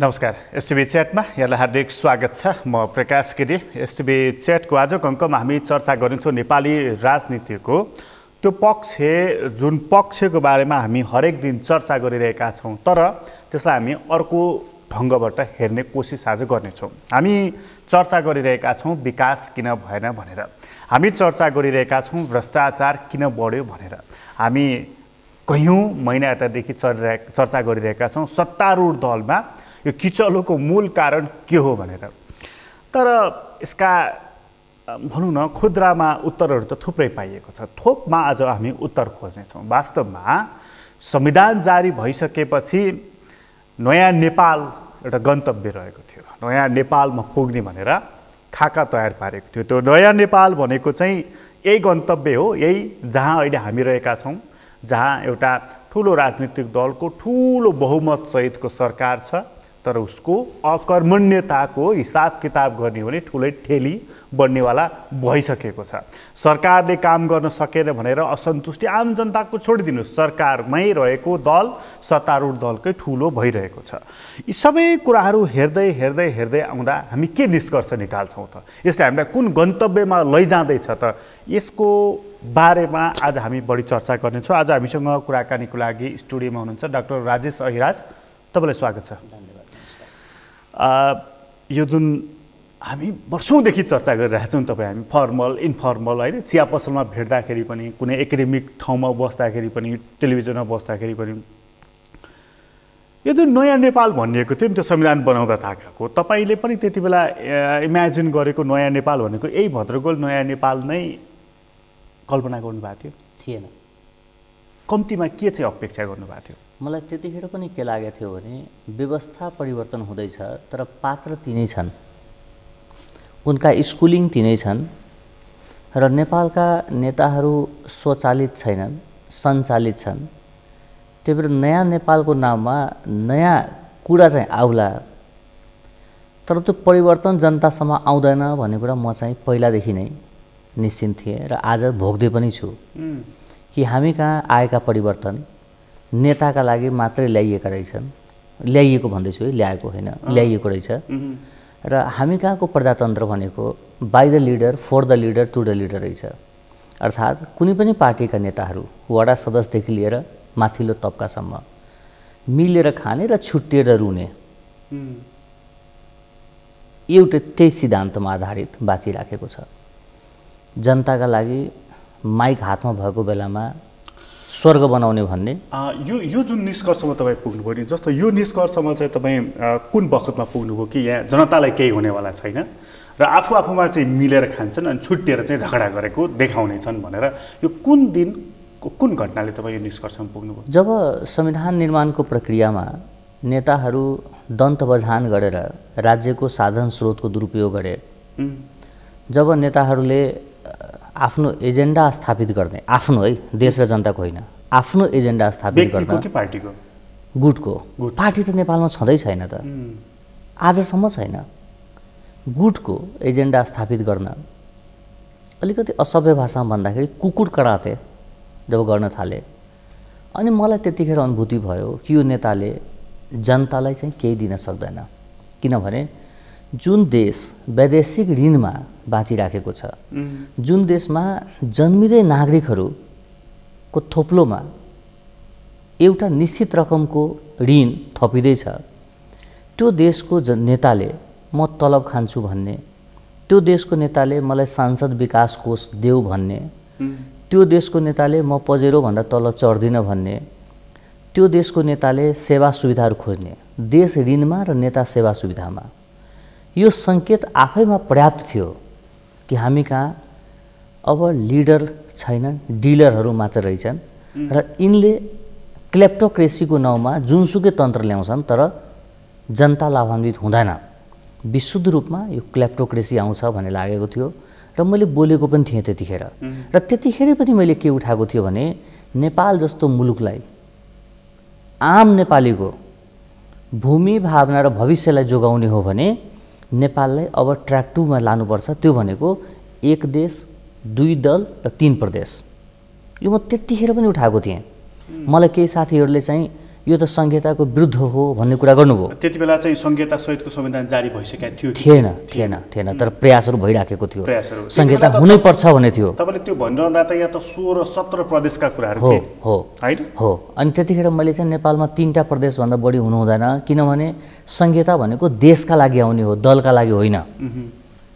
नमस्कार एसटिभी च्याटमा यहाँलाई हार्दिक स्वागत छ। म प्रकाश गिरी। एसटिभी च्याटको आजको अङ्कमा हामी चर्चा गरिन्छौँ नेपाली राजनीतिको त्यो पक्ष जुन पक्षको बारेमा हामी हरेक दिन चर्चा गरिरहेका छौँ, तर त्यसलाई हामी अर्को ढङ्गबाट हेर्ने कोसिस आज गर्नेछौँ। हामी चर्चा गरिरहेका छौँ विकास किन भएन भनेर, हामी चर्चा गरिरहेका छौँ भ्रष्टाचार किन बढ्यो भनेर, हामी कयौँ महिना यतादेखि चर्चा गरिरहेका छौँ सत्तारूढ दलमा यो किचलोको मूल कारण के हो भनेर। तर यसका भनौँ न खुद्रामा उत्तरहरू त थुप्रै पाइएको छ। थोकमा आज हामी उत्तर खोज्नेछौँ। वास्तवमा संविधान जारी भइसकेपछि नयाँ नेपाल एउटा गन्तव्य रहेको थियो, नयाँ नेपालमा पुग्ने भनेर खाका तयार पारेको थियो। त्यो नयाँ नेपाल भनेको चाहिँ यही गन्तव्य हो, यही जहाँ अहिले हामी रहेका छौँ, जहाँ एउटा ठुलो राजनीतिक दलको ठुलो बहुमत सहितको सरकार छ, तर उसको अकर्मण्यताको हिसाब किताब गर्ने हो भने ठुलै ठेली बढ्नेवाला भइसकेको छ। सरकारले काम गर्न सकेन भनेर असन्तुष्टि आम जनताको छोडिदिनु, सरकारमै रहेको दल सत्तारूढ दलकै ठुलो भइरहेको छ। यी सबै कुराहरू हेर्दै हेर्दै हेर्दै आउँदा हामी के निष्कर्ष निकाल्छौँ त? यसले हामीलाई कुन गन्तव्यमा लैजाँदैछ त? यसको बारेमा आज हामी बढी चर्चा गर्नेछौँ। आज हामीसँग कुराकानीको लागि स्टुडियोमा हुनुहुन्छ डाक्टर राजेश अहिराज। तपाईँलाई स्वागत छ। यो जुन हामी वर्षौँदेखि चर्चा गरिरहेका छौँ, तपाईँ हामी फर्मल इन्फर्मल होइन, चिया पसलमा भेट्दाखेरि पनि, कुनै एकाडेमिक ठाउँमा बस्दाखेरि पनि, टेलिभिजनमा बस्दाखेरि पनि, यो जुन नयाँ नेपाल भनिएको थियो नि, त्यो संविधान बनाउँदा थाकेको, तपाईँले पनि त्यति बेला इमेजिन गरेको नयाँ नेपाल भनेको यही भद्रगोल नयाँ नेपाल नै कल्पना गर्नुभएको थिएन? कम्तीमा के चाहिँ अपेक्षा गर्नुभएको थियो? मलाई त्यतिखेर पनि के लागेको थियो भने व्यवस्था परिवर्तन हुँदैछ, तर पात्र तिनै छन्, उनका स्कुलिङ तिनै छन् र नेपालका नेताहरू स्वचालित छैनन्, सञ्चालित छन्। त्यही भएर नयाँ नेपालको नाममा नयाँ कुरा चाहिँ आउला, तर त्यो परिवर्तन जनतासम्म आउँदैन भन्ने कुरा म चाहिँ पहिलादेखि नै निश्चित थिएँ र आज भोग्दै पनि छु कि हामी कहाँ आएका परिवर्तन नेताका लागि मात्रै ल्याइएका रहेछन्। ल्याइएको भन्दैछु है, ल्याएको होइन, ल्याइएको रहेछ। र हामी कहाँको प्रजातन्त्र भनेको by the leader for the leader to the leader रहेछ। अर्थात् कुनै पनि पार्टीका नेताहरू वडा सदस्यदेखि लिएर माथिल्लो तबकासम्म मिलेर खाने र छुट्टिएर रुने, एउटा त्यही सिद्धान्तमा आधारित बाँचिराखेको छ। जनताका लागि माइक हातमा भएको बेलामा स्वर्ग बनाउने भन्ने यो जुन निष्कर्षमा तपाईँ पुग्नुभयो नि, जस्तो यो निष्कर्षमा चाहिँ तपाईँ कुन बखतमा पुग्नुभयो कि यहाँ जनतालाई केही हुनेवाला छैन र आफूमा चाहिँ मिलेर खान्छन् अनि छुट्टिएर चाहिँ झगडा गरेको देखाउने छन् भनेर, यो कुन दिन कुन घटनाले तपाईँ यो निष्कर्षमा पुग्नुभयो? जब संविधान निर्माणको प्रक्रियामा नेताहरू दन्त बझान गरेर राज्यको साधन स्रोतको दुरुपयोग गरे, जब नेताहरूले आफ्नो एजेन्डा स्थापित गर्ने, आफ्नो है, देश र जनताको होइन, आफ्नो एजेन्डा स्थापित गर्न, पार्टीको गुटको, पार्टी त नेपालमा छँदै छैन त, आजसम्म छैन। गुटको एजेन्डा स्थापित गर्न अलिकति असभ्य भाषामा भन्दाखेरि कुकुर कराते जब गर्न थाले, अनि मलाई त्यतिखेर अनुभूति भयो कि यो नेताले जनतालाई चाहिँ केही दिन सक्दैन। किनभने जुन देश वैदेशिक ऋणमा बाँचिराखेको छ, जुन देशमा जन्मिँदै नागरिकहरूको थोप्लोमा एउटा निश्चित रकमको ऋण थपिँदैछ, त्यो देशको नेताले म तलब खान्छु भन्ने, त्यो देशको नेताले मलाई सांसद विकास कोष देऊ भन्ने, त्यो देशको नेताले म पजेरोभन्दा तल चढ्दिनँ भन्ने, त्यो देशको नेताले सेवा सुविधाहरू खोज्ने, देश ऋणमा र नेता सेवा सुविधामा, यो सङ्केत आफैमा पर्याप्त थियो कि हामी कहाँ अब लिडर छैनन्, डिलरहरू मात्र रहेछन् र यिनले क्लेप्टोक्रेसीको नाउँमा जुनसुकै तन्त्र ल्याउँछन्, तर जनता लाभान्वित हुँदैन। विशुद्ध रूपमा यो क्लेप्टोक्रेसी आउँछ भन्ने लागेको थियो र मैले बोलेको पनि थिएँ त्यतिखेर। र त्यतिखेर पनि मैले के उठाएको थियो भने नेपाल जस्तो मुलुकलाई, आम नेपालीको भूमि भावना र भविष्यलाई जोगाउने हो भने नेपाललाई अब ट्र्याक 2 मा लानुपर्छ। त्यो भनेको एक देश दुई दल र तीन प्रदेश। यो म त्यतिखेर पनि उठाएको थिएँ। मलाई केही साथीहरूले चाहिँ यो त संहिताको विरुद्ध हो भन्ने कुरा गर्नुभयो। त्यति बेला चाहिँ संहिता सहितको संविधान जारी भइसकेको थिएन तर प्रयासहरू भइराखेको थियो। प्रयासहरू संहिता हुनैपर्छ भन्ने थियो। तपाईँले त्यो भनिरहँदा त यहाँ त 16-17 प्रदेशका कुराहरू थिए हो। अनि त्यतिखेर मैले चाहिँ नेपालमा 3टा प्रदेशभन्दा बढी हुनु हुँदैन, किनभने संहिता भनेको देशका लागि आउने हो, दलका लागि होइन।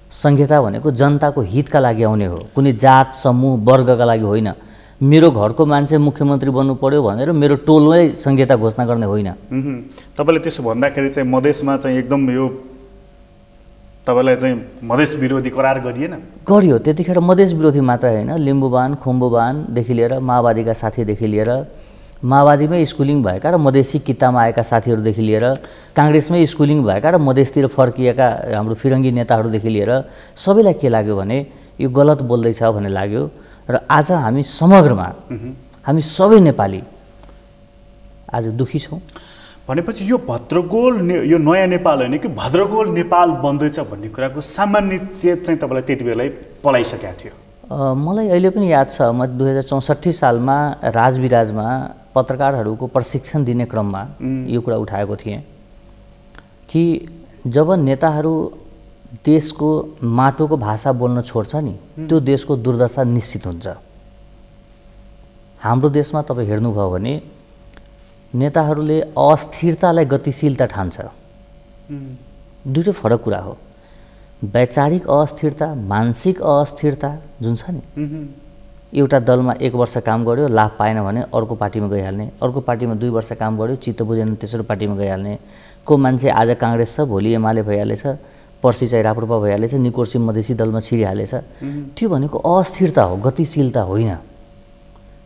संहिता भनेको जनताको हितका लागि आउने हो, कुनै जात समूह वर्गका लागि होइन। मेरो घरको मान्छे मुख्यमन्त्री बन्नु पर्यो भनेर मेरो टोलमै संहिता घोषणा गर्ने होइन। तपाईँले त्यसो भन्दाखेरि चाहिँ मधेसमा चाहिँ एकदम यो तपाईँलाई चाहिँ मधेस विरोधी करार गरियो। त्यतिखेर मधेस विरोधी मात्र होइन, लिम्बुवान खुम्बुवानदेखि लिएर माओवादीका साथीदेखि लिएर माओवादीमै स्कुलिङ भएका र मधेसी कितामा आएका साथीहरूदेखि लिएर काङ्ग्रेसमै स्कुलिङ भएका र मधेसतिर फर्किएका हाम्रो फिरङ्गी नेताहरूदेखि लिएर सबैलाई के लाग्यो भने यो गलत बोल्दैछ भन्ने लाग्यो। र आज हामी समग्रमा हामी सबै नेपाली आज दुखी छौँ। भनेपछि यो भद्रगोल यो नयाँ नेपाल होइन कि भद्रगोल नेपाल बन्दैछ भन्ने कुराको सामान्य चेत चाहिँ तपाईँलाई त्यति बेलै पलाइसकेको थियो। मलाई अहिले पनि याद छ, म 2064 सालमा राजविराजमा पत्रकारहरूको प्रशिक्षण दिने क्रममा यो कुरा उठाएको थिएँ कि जब नेताहरू देशको माटोको भाषा बोल्न छोड्छ नि, त्यो देशको दुर्दशा निश्चित हुन्छ। हाम्रो देशमा तपाईँ हेर्नुभयो भने नेताहरूले अस्थिरतालाई गतिशीलता ठान्छ। दुईटै फरक कुरा हो। वैचारिक अस्थिरता, मानसिक अस्थिरता जुन छ नि, एउटा दलमा 1 वर्ष काम गर्यो, लाभ पाएन भने अर्को पार्टीमा गइहाल्ने, अर्को पार्टीमा 2 वर्ष काम गर्यो, चित्त बुझेन तेस्रो पार्टीमा गइहाल्ने। को मान्छे आज काङ्ग्रेस छ, भोलि एमाले भइहालेछ, पर्सि चाहिँ राप्रपा भइहालेछ, निकोर्सी मधेसी दलमा छिरिहालेछ। त्यो भनेको अस्थिरता हो, गतिशीलता होइन।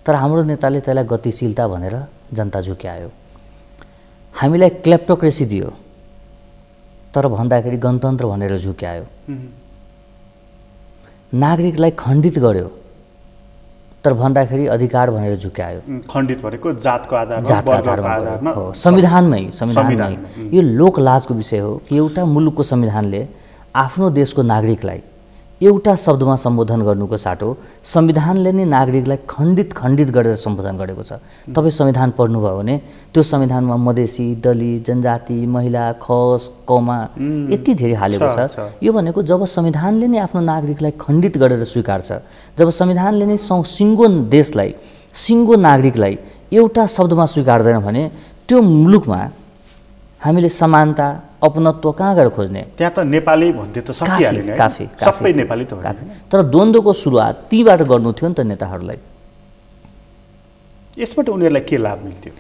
तर हाम्रो नेताले त्यसलाई गतिशीलता भनेर जनता झुक्यायो। हामीलाई क्लेप्टोक्रेसी दियो तर भन्दाखेरि गणतन्त्र भनेर झुक्यायो। नागरिकलाई खण्डित गर्यो तर भन्दाखेरि अधिकार भनेर झुक्यायो। खण्डित भनेको जातको आधारमा हो, संविधानमै। यो लोकलाजको विषय हो कि एउटा मुलुकको संविधानले आफ्नो देशको नागरिकलाई एउटा शब्दमा सम्बोधन गर्नुको साटो संविधानले नै नागरिकलाई खण्डित गरेर सम्बोधन गरेको छ। तपाईँ संविधान पढ्नुभयो भने त्यो संविधानमा मधेसी, दलित, जनजाति, महिला, खस, कमा यति धेरै हालेको छ। यो भनेको जब संविधानले नै आफ्नो नागरिकलाई खण्डित गरेर स्वीकार्छ, जब संविधानले नै सिङ्गो देशलाई, सिङ्गो नागरिकलाई एउटा शब्दमा स्वीकार्दैन भने त्यो मुलुकमा हामीले समानता, अपनत्व कहाँ गएर खोज्ने? त्यहाँ त नेपाली भन्थे त सकिहाल्यो नि, काफी सबै नेपाली त काफी। तर द्वन्द्वको सुरुवात तीबाट गर्नु थियो नि त नेताहरूलाई। यसबाट उनीहरूलाई के लाभ मिल्थ्यो?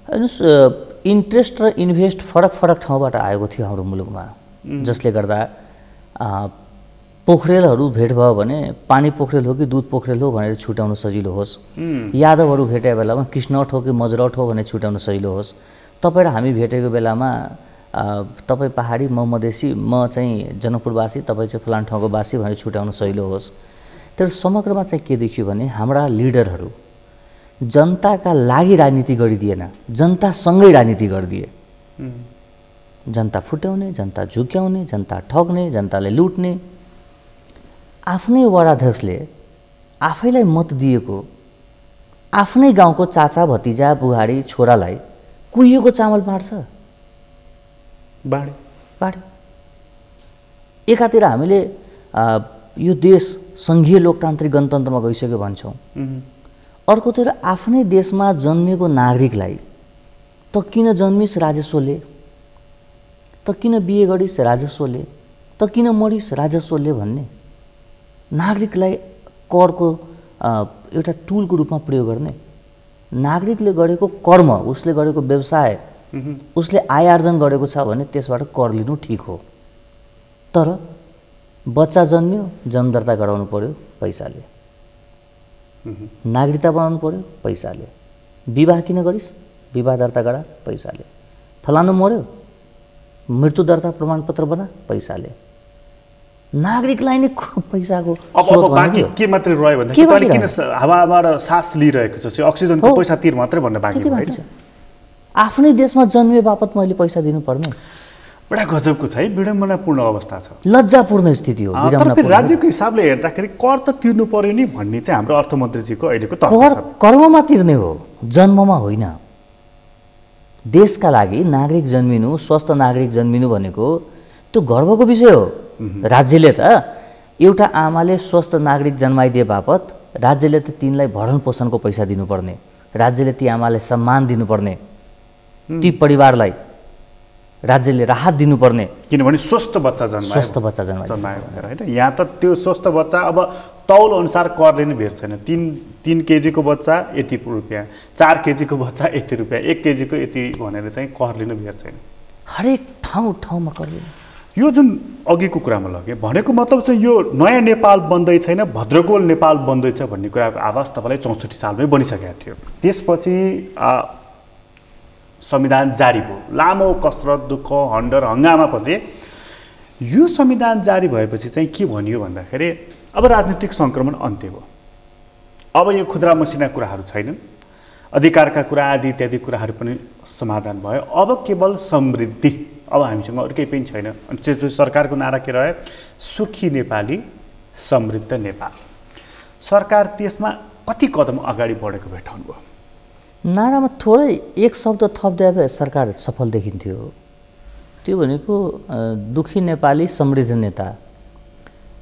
हेर्नुहोस्, इन्ट्रेस्ट र इन्भेस्ट फरक ठाउँबाट आएको थियो हाम्रो मुलुकमा, जसले गर्दा पोखरेलहरू भेट भयो भने पानी पोखरेल हो कि दुध पोखरेल हो भनेर छुट्याउन सजिलो होस्, यादवहरू भेटे बेलामा कृष्णौट हो कि मजरौट हो भनेर छुट्याउन सजिलो होस्, तपाईँ र हामी भेटेको बेलामा तपाईँ पहाडी, म मधेसी, म चाहिँ जनकपुरवासी, तपाईँ चाहिँ फलान ठाउँको वासी भनेर छुट्याउन सजिलो होस्। तर समग्रमा चाहिँ के देखियो भने हाम्रा लिडरहरू जनताका लागि राजनीति गरिदिएन, जनतासँगै राजनीति गरिदिए। जनता फुट्याउने, जनता झुक्याउने, जनता ठग्ने, जनताले लुट्ने। आफ्नै वडाध्यक्षले आफैलाई मत दिएको आफ्नै गाउँको चाचा, भतिजा, बुहारी, छोरालाई कुहिएको चामल बाँड्यो। एकातिर हामीले यो देश सङ्घीय लोकतान्त्रिक गणतन्त्रमा गइसक्यो भन्छौँ, अर्कोतिर आफ्नै देशमा जन्मेको नागरिकलाई त किन जन्मिस् राजस्वले, त किन बिहे गरिस् राजस्वले, त किन मरिस् राजस्वले भन्ने, नागरिकलाई करको एउटा टुलको रूपमा प्रयोग गर्ने। नागरिकले गरेको कर्म, उसले गरेको व्यवसाय, उसले आय आर्जन गरेको छ भने त्यसबाट कर लिनु ठिक हो। तर बच्चा जन्मियो, जन्मदर्ता गराउनु पर्यो पैसाले, नागरिकता बनाउनु पर्यो पैसाले, विवाह किन गरिस्, विवाह दर्ता गरा पैसाले, फलानु मर्यो मृत्यु दर्ता प्रमाणपत्र बना पैसाले। नागरिकलाई नै पैसाको अब बाँकी के मात्रै रह्यो भन्दा किन हावाबाट सास लिइरहेको छ, अक्सिजनको पैसा तिर मात्रै भन्न बाँकी छ। आफ्नै देशमा जन्मिए बापत मैले पैसा दिनुपर्ने, बडा गजबको छ है, विडम्बनापूर्ण अवस्था छ, लज्जापूर्ण स्थिति हो। राज्यको हिसाबले हेर्दाखेरि कर त तिर्नु पर्यो नि भन्ने चाहिँ हाम्रो अर्थमन्त्रीजीको अहिलेको तर्क छ। कर्ममा तिर्ने हो, जन्ममा होइन। देशका लागि नागरिक जन्मिनु, स्वस्थ नागरिक जन्मिनु भनेको त्यो गर्वको विषय हो। राज्यले त एउटा आमाले स्वस्थ नागरिक जन्माइदिए बापत राज्यले त तिनलाई भरण पोषणको पैसा दिनुपर्ने, राज्यले ती आमालाई सम्मान दिनुपर्ने, ती परिवारलाई राज्यले राहत दिनुपर्ने, किनभने स्वस्थ बच्चा जन्मायो भनेर होइन। यहाँ त त्यो स्वस्थ बच्चा अब तौल अनुसार करले नै भेट छैन। 3 केजीको बच्चा यति रुपियाँ, 4 केजीको बच्चा यति रुपियाँ, 1 केजीको यति भनेर चाहिँ करले नै भेट छैन। हरेक ठाउँमा करले। यो जुन अघिको कुरामा लगे भनेको मतलब चाहिँ यो नयाँ नेपाल बन्दै छैन, भद्रगोल नेपाल बन्दैछ भन्ने कुराको आवाज तपाईँलाई 64 सालमै बनिसकेको थियो। त्यसपछि संविधान जारी भयो, लामो कसरत, दुःख, हन्डर, हङ्गामापछि यो संविधान जारी भएपछि चाहिँ के भनियो भन्दाखेरि अब राजनीतिक सङ्क्रमण अन्त्य भयो। अब यो खुद्रा मसिना कुराहरू छैनन्, अधिकारका कुरा आदि इत्यादि कुराहरू पनि समाधान भयो। अब केवल समृद्धि, अब हामीसँग अरू केही पनि छैन। अनि त्यसपछि सरकारको नारा के रह्यो? सुखी नेपाली, समृद्ध नेपाल। सरकार त्यसमा कति कदम अगाडि बढेको भेटाउनु भयो? नारामा थोरै एक शब्द थप्दै भए सरकार सफल देखिन्थ्यो। त्यो भनेको दुखी नेपाली, समृद्ध नेता,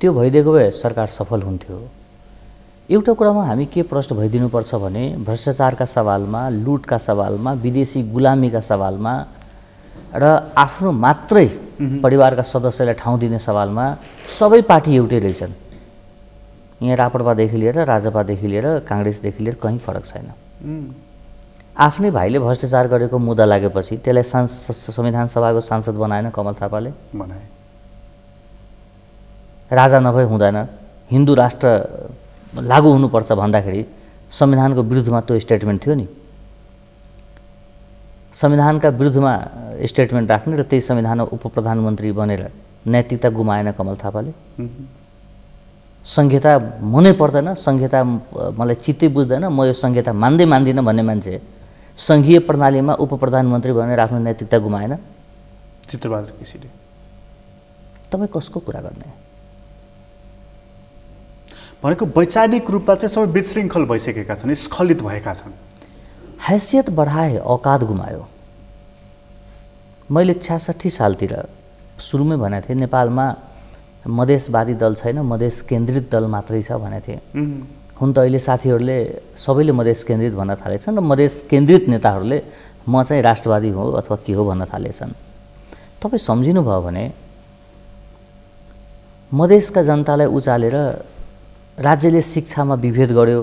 त्यो भइदिएको भए सरकार सफल हुन्थ्यो। एउटा कुरामा हामी के प्रश्न भइदिनुपर्छ भने भ्रष्टाचारका सवालमा, लुटका सवालमा, विदेशी गुलामीका सवालमा र आफ्नो मात्रै परिवारका सदस्यलाई ठाउँ दिने सवालमा सबै पार्टी एउटै रहेछन्। यहाँ राप्रपादेखि लिएर, राजपादेखि लिएर, काङ्ग्रेसदेखि लिएर कहीँ फरक छैन। आफ्नै भाइले भ्रष्टाचार गरेको मुद्दा लागेपछि त्यसलाई संविधान सभाको सांसद बनाएन कमल थापाले? बनाए। राजा नभए हुँदैन, हिन्दू राष्ट्र लागू हुनुपर्छ भन्दाखेरि संविधानको विरुद्धमा त्यो स्टेटमेन्ट थियो नि। संविधानका विरुद्धमा स्टेटमेन्ट राख्ने र त्यही संविधानमा उपप्रधानमन्त्री बनेर नैतिकता गुमाएन कमल थापाले? संहिता मनै पर्दैन, संहिता मलाई चित्तै बुझ्दैन, म यो संहिता मान्दिनँ भन्ने मान्छे सङ्घीय प्रणालीमा उपप्रधानमन्त्री बनेर आफ्नो नैतिकता गुमाएन? चित्रबहादुर केसीले। तपाईँ कसको कुरा गर्ने? भनेको वैचारिक रूपमा चाहिँ सबै विशृङ्खल भइसकेका छन्, स्खलित भएका छन्। हैसियत बढाए, औकात गुमायो। मैले 66 सालतिर सुरुमै भनेको थिएँ नेपालमा मधेसवादी दल छैन, मधेस केन्द्रित दल मात्रै छ भनेको थिएँ। हुन त अहिले साथीहरूले सबैले मधेस केन्द्रित भन्न थालेछन् र मधेस केन्द्रित नेताहरूले म चाहिँ राष्ट्रवादी हो अथवा के हो भन्न थालेछन्। तपाईँ सम्झिनुभयो भने मधेसका जनतालाई उचालेर राज्यले शिक्षामा विभेद गर्यो,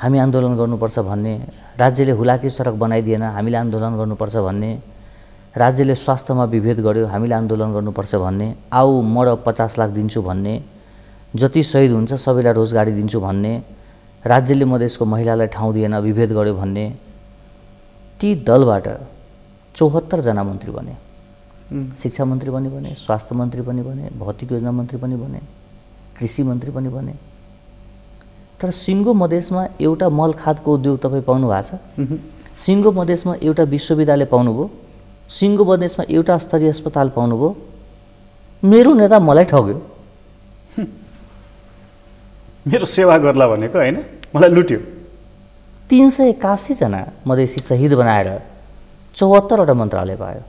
हामी आन्दोलन गर्नुपर्छ भन्ने, राज्यले हुलाकी सडक बनाइदिएन, हामीले आन्दोलन गर्नुपर्छ भन्ने, राज्यले स्वास्थ्यमा विभेद गर्यो, हामीले आन्दोलन गर्नुपर्छ भन्ने, आऊ म र 50 लाख दिन्छु भन्ने, जति शहीद हुन्छ सबैलाई रोजगारी दिन्छु भन्ने, राज्यले मधेसको महिलालाई ठाउँ दिएन, विभेद गर्यो भन्ने, ती दलबाट 74 जना मन्त्री बने। शिक्षा मन्त्री पनि बने, स्वास्थ्य मन्त्री पनि बने, भौतिक योजना मन्त्री पनि बने, कृषि मन्त्री पनि बने। तर सिङ्गो मधेसमा एउटा मल खादको उद्योग तपाईँ पाउनु भएको छ? सिङ्गो मधेसमा एउटा विश्वविद्यालय पाउनुभयो, सिङ्गो मधेसमा एउटा स्तरीय अस्पताल पाउनुभयो। मेरो नेता मलाई ठग्यो, मेरो सेवा गर्ला भनेको होइन, मलाई लुट्यो। 381 जना मधेसी शहीद बनाएर 74 वटा मन्त्रालय पायो।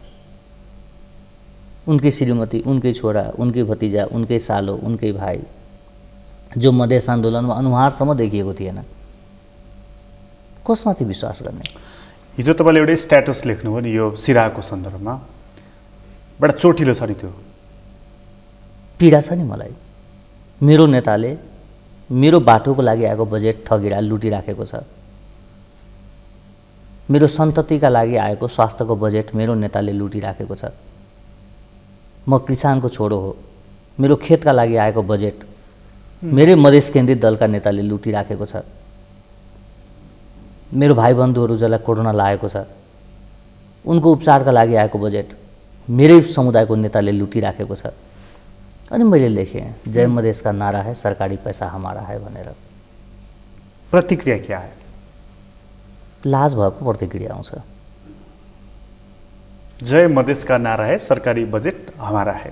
उनकै श्रीमती, उनकै छोरा, उनकै भतिजा, उनकै सालो, उनकै भाइ, जो मधेस आन्दोलनमा अनुहारसम्म देखिएको थिएन। कसमाथि विश्वास गर्ने? हिजो तपाईँले एउटा स्ट्याटस लेख्नुभयो नि यो सिराको सन्दर्भमा, बडा चोटिलो छ नि त्यो। पीडा छ नि मलाई। मेरो नेताले मेरो बाटोको लागि आएको बजेट ठगिरा लुटिराखेको छ। मेरो सन्ततिका लागि आएको स्वास्थ्यको बजेट मेरो नेताले लुटिराखेको छ। म किसानको छोरो हो, मेरो खेतका लागि आएको बजेट मेरै मधेस केन्द्रित दलका नेताले लुटिराखेको छ। मेरो भाइबन्धुहरू जसलाई कोरोना लागेको छ उनको उपचारका लागि आएको बजेट मेरै समुदायको नेताले लुटिराखेको छ। अनि मैले लेखेँ जय मधेस का नारा है, सरकारी पैसा हमारा है भनेर। प्रतिक्रिया क्या है? लाज भएको प्रतिक्रिया आउँछ। जय मधेस का नारा है, सरकारी बजेट हमारा है।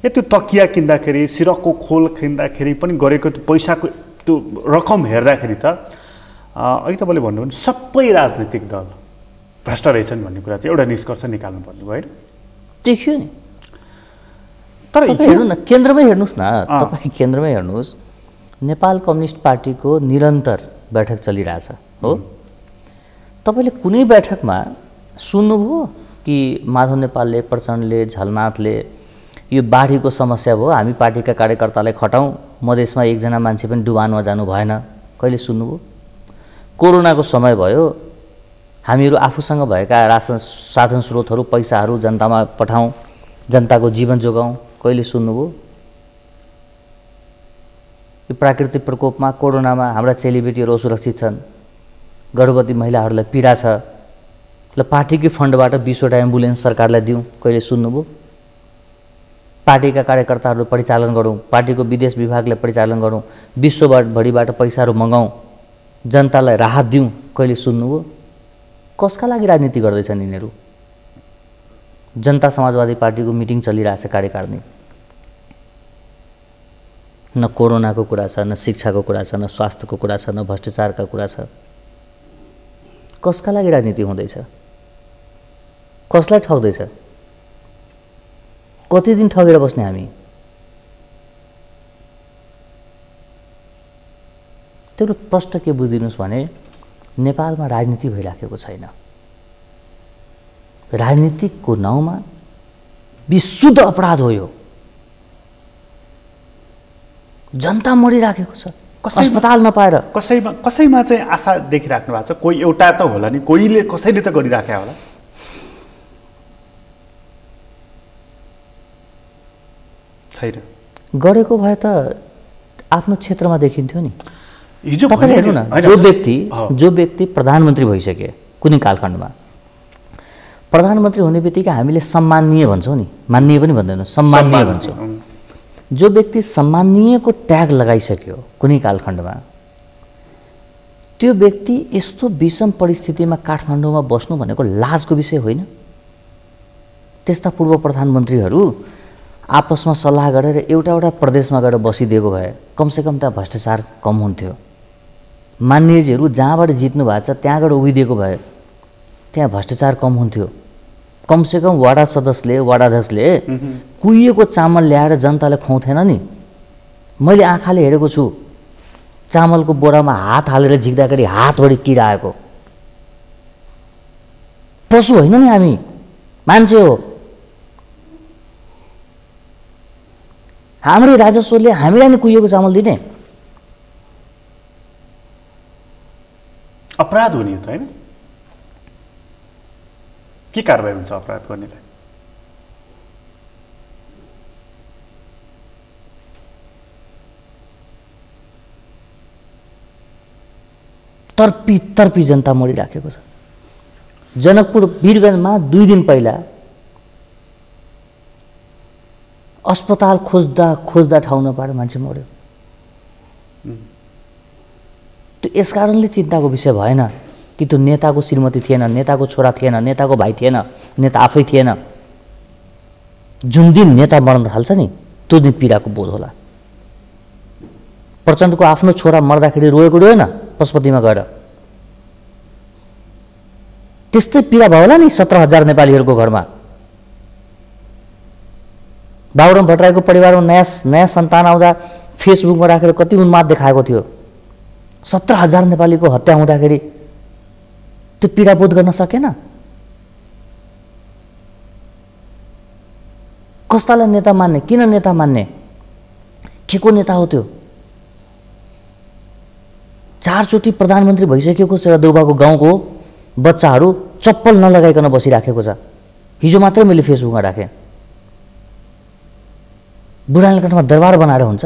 या त्यो तकिया किन्दाखेरि, सिरकको खोल किन्दाखेरि पनि गरेको त्यो पैसाको त्यो रकम हेर्दाखेरि त अघि तपाईँले भन्नुभयो सबै राजनीतिक दल भ्रष्ट रहेछन् भन्ने कुरा चाहिँ एउटा निष्कर्ष निकाल्नु पर्ने भयो हैन? देखियो नि। तर हेर्नु न, केन्द्रमै हेर्नुहोस् न, तपाईँ केन्द्रमै हेर्नुहोस्, नेपाल कम्युनिस्ट पार्टीको निरन्तर बैठक चलिरहेछ हो। तपाईँले कुनै बैठकमा सुन्नुभयो कि माधव नेपालले, प्रचण्डले, झलनाथले यो बाढीको समस्या भयो, हामी पार्टीका कार्यकर्तालाई खटाउँ, मधेसमा एकजना मान्छे पनि डुबानमा जानु भएन, कहिले सुन्नुभयो? कोरोनाको समय भयो, हामीहरू आफूसँग भएका राशन साधन स्रोतहरू, पैसाहरू जनतामा पठाउँ, जनताको जीवन जोगाउँ, कहिले सुन्नुभयो? यो प्राकृतिक प्रकोपमा, कोरोनामा हाम्रा चेलीबेटीहरू असुरक्षित छन्, गर्भवती महिलाहरूलाई पीडा छ, ल पार्टीकै फन्डबाट 20वटा एम्बुलेन्स सरकारलाई दिउँ, कहिले सुन्नुभयो? पार्टीका कार्यकर्ताहरू परिचालन गरौँ, पार्टीको विदेश विभागलाई परिचालन गरौँ, विश्वभरिबाट पैसाहरू मगाउँ, जनतालाई राहत दिउँ, कहिले सुन्नुभयो? कसका लागि राजनीति गर्दैछन् यिनीहरू? जनता समाजवादी पार्टीको मिटिङ चलिरहेछ कार्यकारिणी, न कोरोनाको कुरा छ, न शिक्षाको कुरा छ, न स्वास्थ्यको कुरा छ, न भ्रष्टाचारका कुरा छ। कसका लागि राजनीति हुँदैछ? कसलाई ठग्दैछ? कति दिन ठगेर बस्ने हामी? त्यो प्रश्न के बुझिदिनुहोस् भने नेपालमा राजनीति भइराखेको छैन। राजनीतिको नाउँमा विशुद्ध अपराध हो यो। जनता मरिराखेको छ अस्पताल नपाएर। कसैमा चाहिँ आशा देखिराख्नु भएको छ? कोही एउटा त होला नि, कोहीले कसैले त गरिराख्या होला। छैन गरेको भए त आफ्नो क्षेत्रमा देखिन्थ्यो नि। हिजो तपाईले हेर्नु न, जो व्यक्ति प्रधानमन्त्री भइसके कुनै कालखण्डमा, प्रधानमन्त्री हुने बित्तिकै हामीले सम्माननीय भन्छौँ नि, माननीय पनि भन्दैनौँ, सम्माननीय भन्छौँ। जो व्यक्ति सम्माननीयको ट्याग लगाइसक्यो कुनै कालखण्डमा, त्यो व्यक्ति यस्तो विषम परिस्थितिमा काठमाडौँमा बस्नु भनेको लाजको विषय होइन। त्यस्ता पूर्व प्रधानमन्त्रीहरू आपसमा सल्लाह गरेर एउटा प्रदेशमा गएर बसिदिएको भए कमसेकम त्यहाँ भ्रष्टाचार कम हुन्थ्यो। मान्यजीहरू जहाँबाट जित्नु भएको छ त्यहाँ गएर उभिदिएको भए त्यहाँ भ्रष्टाचार कम हुन्थ्यो। कमसेकम वडा सदस्यले, वडाध्यक्षले कुहिएको चामल ल्याएर जनतालाई खुवाउँथेन नि। मैले आँखाले हेरेको छु, चामलको बोरामा हात हालेर झिक्दाखेरि हातभरि किरा आएको। पशु होइन नि हामी, मान्छे हो। हाम्रै राजस्वले हामीलाई नै कुहिएको चामल दिने? अपराध हो नि त हैन? के कारबाही हुन्छ अपराध गर्नेलाई? तर्पी जनता मरिराखेको छ। जनकपुर वीरगञ्जमा 2 दिन पहिला अस्पताल खोज्दा ठाउँ नपाएर मान्छे मर्यो। त्यो यस कारणले चिन्ताको विषय भएन कि त्यो नेताको श्रीमती थिएन, नेताको छोरा थिएन, नेताको भाइ थिएन, नेता आफै थिएन। जुन दिन नेता मर्न थाल्छ नि त्यो दिन पीडाको बोध होला। प्रचण्डको आफ्नो छोरा मर्दाखेरि रोएको रोएन पशुपतिमा गएर? त्यस्तै पीडा भयो होला नि 17,000 नेपालीहरूको घरमा। बाबुराम भट्टराईको परिवारमा नयाँ सन्तान आउँदा फेसबुकमा राखेर कति उन्माद देखाएको थियो। 17,000 नेपालीको हत्या हुँदाखेरि त्यो पीडा बोध गर्न सकेन? कस्तालाई नेता मान्ने? किन नेता मान्ने? के को नेता हो त्यो? 4 चोटि प्रधानमन्त्री भइसकेको शेरदेउबाको गाउँको बच्चाहरू चप्पल नलगाइकन बसिराखेको छ। हिजो मात्रै मैले फेसबुकमा राखेँ। बुढानीकाठमा दरबार बनाएर हुन्छ?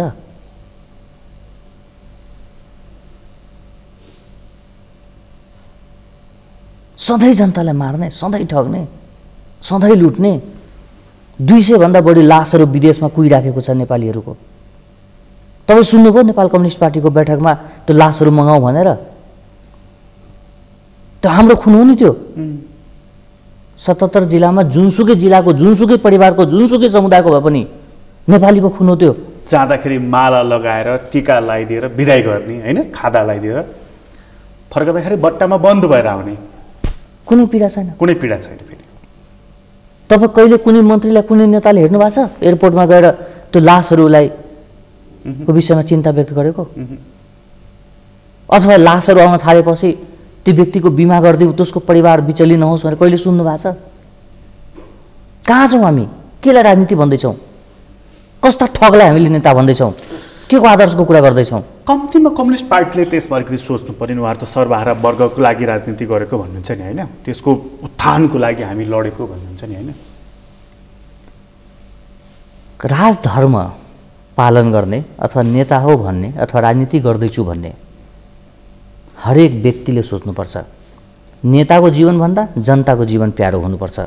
सधैँ जनतालाई मार्ने, सधैँ ठग्ने, सधैँ लुट्ने। 200 भन्दा बढी लासहरू विदेशमा कुहिराखेको छ नेपालीहरूको। तपाईँ सुन्नुभयो नेपाल कम्युनिस्ट पार्टीको बैठकमा त्यो लासहरू मगाउँ भनेर? त्यो हाम्रो खुन हो नि त्यो। 77 जिल्लामा जुनसुकै जिल्लाको, जुनसुकै परिवारको, जुनसुकै समुदायको भए पनि नेपालीको खुन हो त्यो। जाँदाखेरि माला लगाएर टीका लगाइदिएर बिदाई गर्ने हैन, खादा लगाइदिएर फर्कदाखेरि बट्टामा बन्द भएर आउने। कुनै पीडा छैन, कुनै पीडा छैन। फेरि तपाईँ कहिले कुनै मन्त्रीलाई कुनै नेताले हेर्नु भएको छ एयरपोर्टमा गएर त्यो लासहरूलाई को विषयमा चिन्ता व्यक्त गरेको? अथवा लासहरू आउन थालेपछि त्यो व्यक्तिको बिमा गरिदिउँ त्यसको परिवार विचलित नहोस् भनेर कहिले सुन्नु भएको छ? कहाँ छौँ हामी? केलाई राजनीति भन्दैछौँ? कस्ता ठगलाई हामीले नेता भन्दैछौँ? के को आदर्शको कुरा गर्दैछौँ? कम्तीमा कम्युनिस्ट पार्टीले त्यसमा अलिकति सोच्नु पर्यो नि। उहाँहरू त सर्वहारा वर्गको लागि राजनीति गरेको भन्नुहुन्छ नि होइन, त्यसको उत्थानको लागि हामी लडेको भन्नुहुन्छ नि होइन। राजधर्म पालन गर्ने अथवा नेता हो भन्ने अथवा राजनीति गर्दैछु भन्ने हरेक व्यक्तिले सोच्नुपर्छ। नेताको जीवनभन्दा जनताको जीवन प्यारो हुनुपर्छ।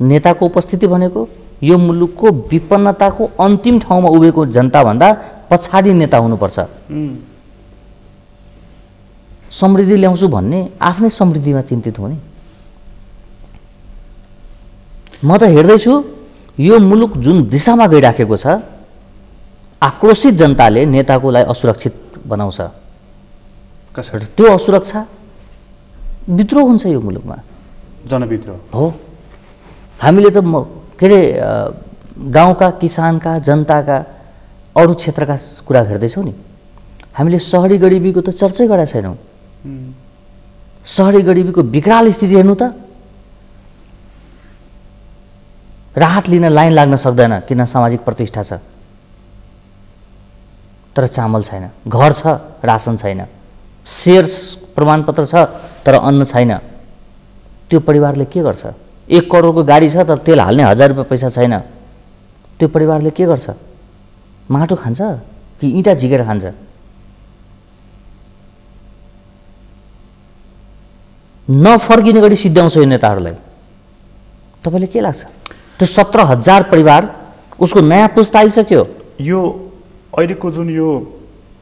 नेताको उपस्थिति भनेको यो मुलुकको विपन्नताको अन्तिम ठाउँमा उभिएको जनताभन्दा पछाडि नेता हुनुपर्छ। समृद्धि ल्याउँछु भन्ने आफ्नै समृद्धिमा चिन्तित हुने। म त हेर्दैछु यो मुलुक जुन दिशामा गइराखेको छ, आक्रोशित जनताले नेताको लागि असुरक्षित बनाउँछ। कसरी? त्यो असुरक्षा विद्रोह हुन्छ यो मुलुकमा, जनविद्रोह हो। हामीले त के अरे गाउँका किसानका जनताका अरू क्षेत्रका कुरा हेर्दैछौँ नि। हामीले सहरी गरिबीको त चर्चै गरेका छैनौँ। सहरी गरिबीको विकराल स्थिति हेर्नु त, राहत लिन लाइन लाग्न सक्दैन किन सामाजिक प्रतिष्ठा छ, तर चामल छैन, घर छ रासन छैन, शेयर प्रमाणपत्र छ तर अन्न छैन। त्यो परिवारले के गर्छ? 1 करोडको गाडी छ तर तेल हाल्ने 1000 रुपियाँ पैसा छैन। त्यो परिवारले के गर्छ? माटो खान्छ कि इँटा झिकेर खान्छ? नफर्किने गरी सिद्ध्याउँछ यो नेताहरूलाई। तपाईँले के लाग्छ? त्यो 17,000 परिवार उसको नयाँ पुस्ता आइसक्यो। यो अहिलेको जुन यो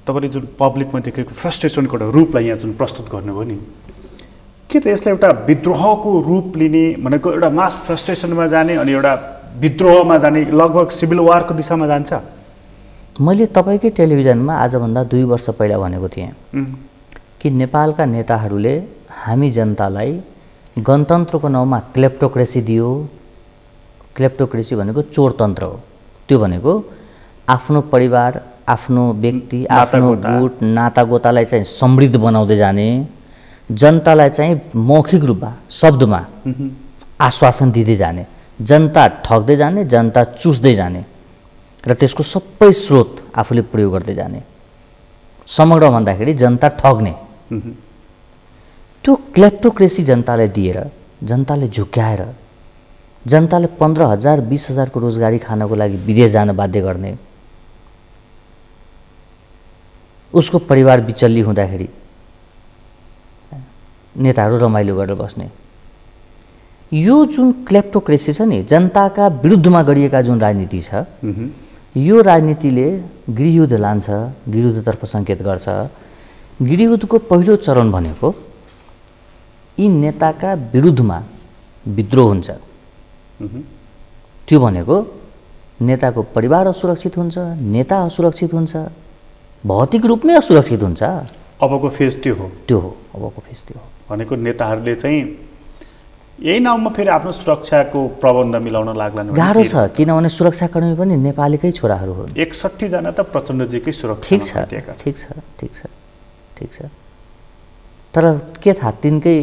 तपाईँले जुन पब्लिकमा देखेको फ्रस्ट्रेसनको एउटा रूपलाई यहाँ जुन प्रस्तुत गर्नुभयो नि, के त यसलाई एउटा विद्रोहको रूप लिने भनेको एउटा मास फ्रस्ट्रेसनमा जाने अनि एउटा विद्रोहमा जाने लगभग सिभिल वारको दिशामा जान्छ? मैले तपाईँकै टेलिभिजनमा आजभन्दा 2 वर्ष पहिला भनेको थिएँ कि नेपालका नेताहरूले हामी जनतालाई गणतन्त्रको नाउँमा क्लेप्टोक्रेसी दियो। क्लेप्टोक्रेसी भनेको चोरतन्त्र हो। त्यो भनेको आफ्नो परिवार, आफ्नो व्यक्ति, आफ्नो गुट नातागोतालाई चाहिँ समृद्ध बनाउँदै जाने, जनतालाई चाहिँ मौखिक रूपमा शब्दमा आश्वासन दिँदै जाने, जनता ठग्दै जाने, जनता चुस्दै जाने र त्यसको सबै स्रोत आफूले प्रयोग गर्दै जाने। समग्र भन्दाखेरि जनता ठग्ने। त्यो क्लेप्टोक्रेसी जनतालाई दिएर, जनताले झुक्याएर, जनताले 15,000 20,000 को रोजगारी खानको लागि विदेश जान बाध्य गर्ने, उसको परिवार विचल्ली हुँदाखेरि नेताहरू रमाइलो गरेर बस्ने। यो जुन क्लेप्टोक्रेसी छ नि, जनताका विरुद्धमा गरिएका जुन राजनीति छ, यो राजनीतिले गृहयुद्ध लान्छ, गृहयुद्धतर्फ सङ्केत गर्छ। गृहयुद्धको पहिलो चरण भनेको यी नेताका विरुद्धमा विद्रोह हुन्छ। त्यो भनेको नेताको परिवार असुरक्षित हुन्छ, नेता असुरक्षित हुन्छ, भौतिक रूपमै असुरक्षित हुन्छ। अबको फेज त्यो हो। त्यो हो अबको फेज त्यो हो। भनेको नेताहरूले चाहिँ यही नाउँमा फेरि आफ्नो सुरक्षाको प्रबन्ध मिलाउन लाग्लान्। गाह्रो छ, किनभने सुरक्षाकर्मी पनि नेपालीकै छोराहरू हुन्। 61 जना त प्रचण्डजीकै सुरक्षा। ठिक छ, ठिक छ, ठिक छ, ठिक छ। तर के थाहा, तिनकै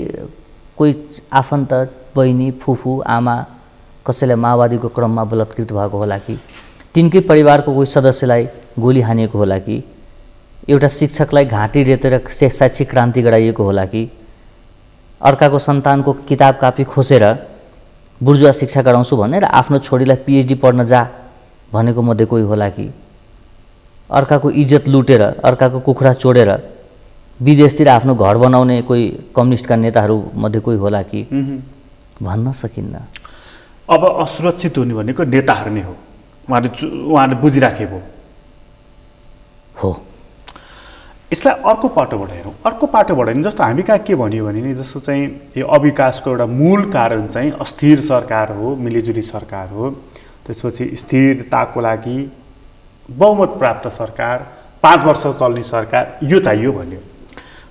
कोही आफन्त, बहिनी, फुफू, आमा कसैलाई माओवादीको क्रममा बलात्कृत भएको होला कि, तिनकै परिवारको कोही सदस्यलाई गोली हानिएको होला कि, एउटा शिक्षकलाई घाँटी रेतेर शैक्षिक क्रान्ति गराइएको होला कि, अर्काको सन्तानको किताब कापी खोसेर बुर्जुवा शिक्षा गराउँछु भनेर आफ्नो छोरीलाई PhD पढ्न जा भनेको मध्ये कोही होला कि, अर्काको इज्जत लुटेर, अर्काको कुखुरा चोडेर विदेशतिर आफ्नो घर बनाउने कोही कम्युनिस्टका नेताहरू मध्ये कोही होला कि, भन्न सकिन्न। अब असुरक्षित हुने भनेको नेताहरू नै हो, उहाँले बुझिराखेको हो। यसलाई अर्को पाटोबाट हेरौँ। अर्को पाटोबाट हेर्नु, जस्तो हामी कहाँ के भन्यो भने नि, जस्तो चाहिँ यो अविकासको एउटा मूल कारण चाहिँ अस्थिर सरकार हो, मिलिजुली सरकार हो। त्यसपछि स्थिरताको लागि बहुमत प्राप्त सरकार, 5 वर्ष चल्ने सरकार यो चाहियो भन्यो।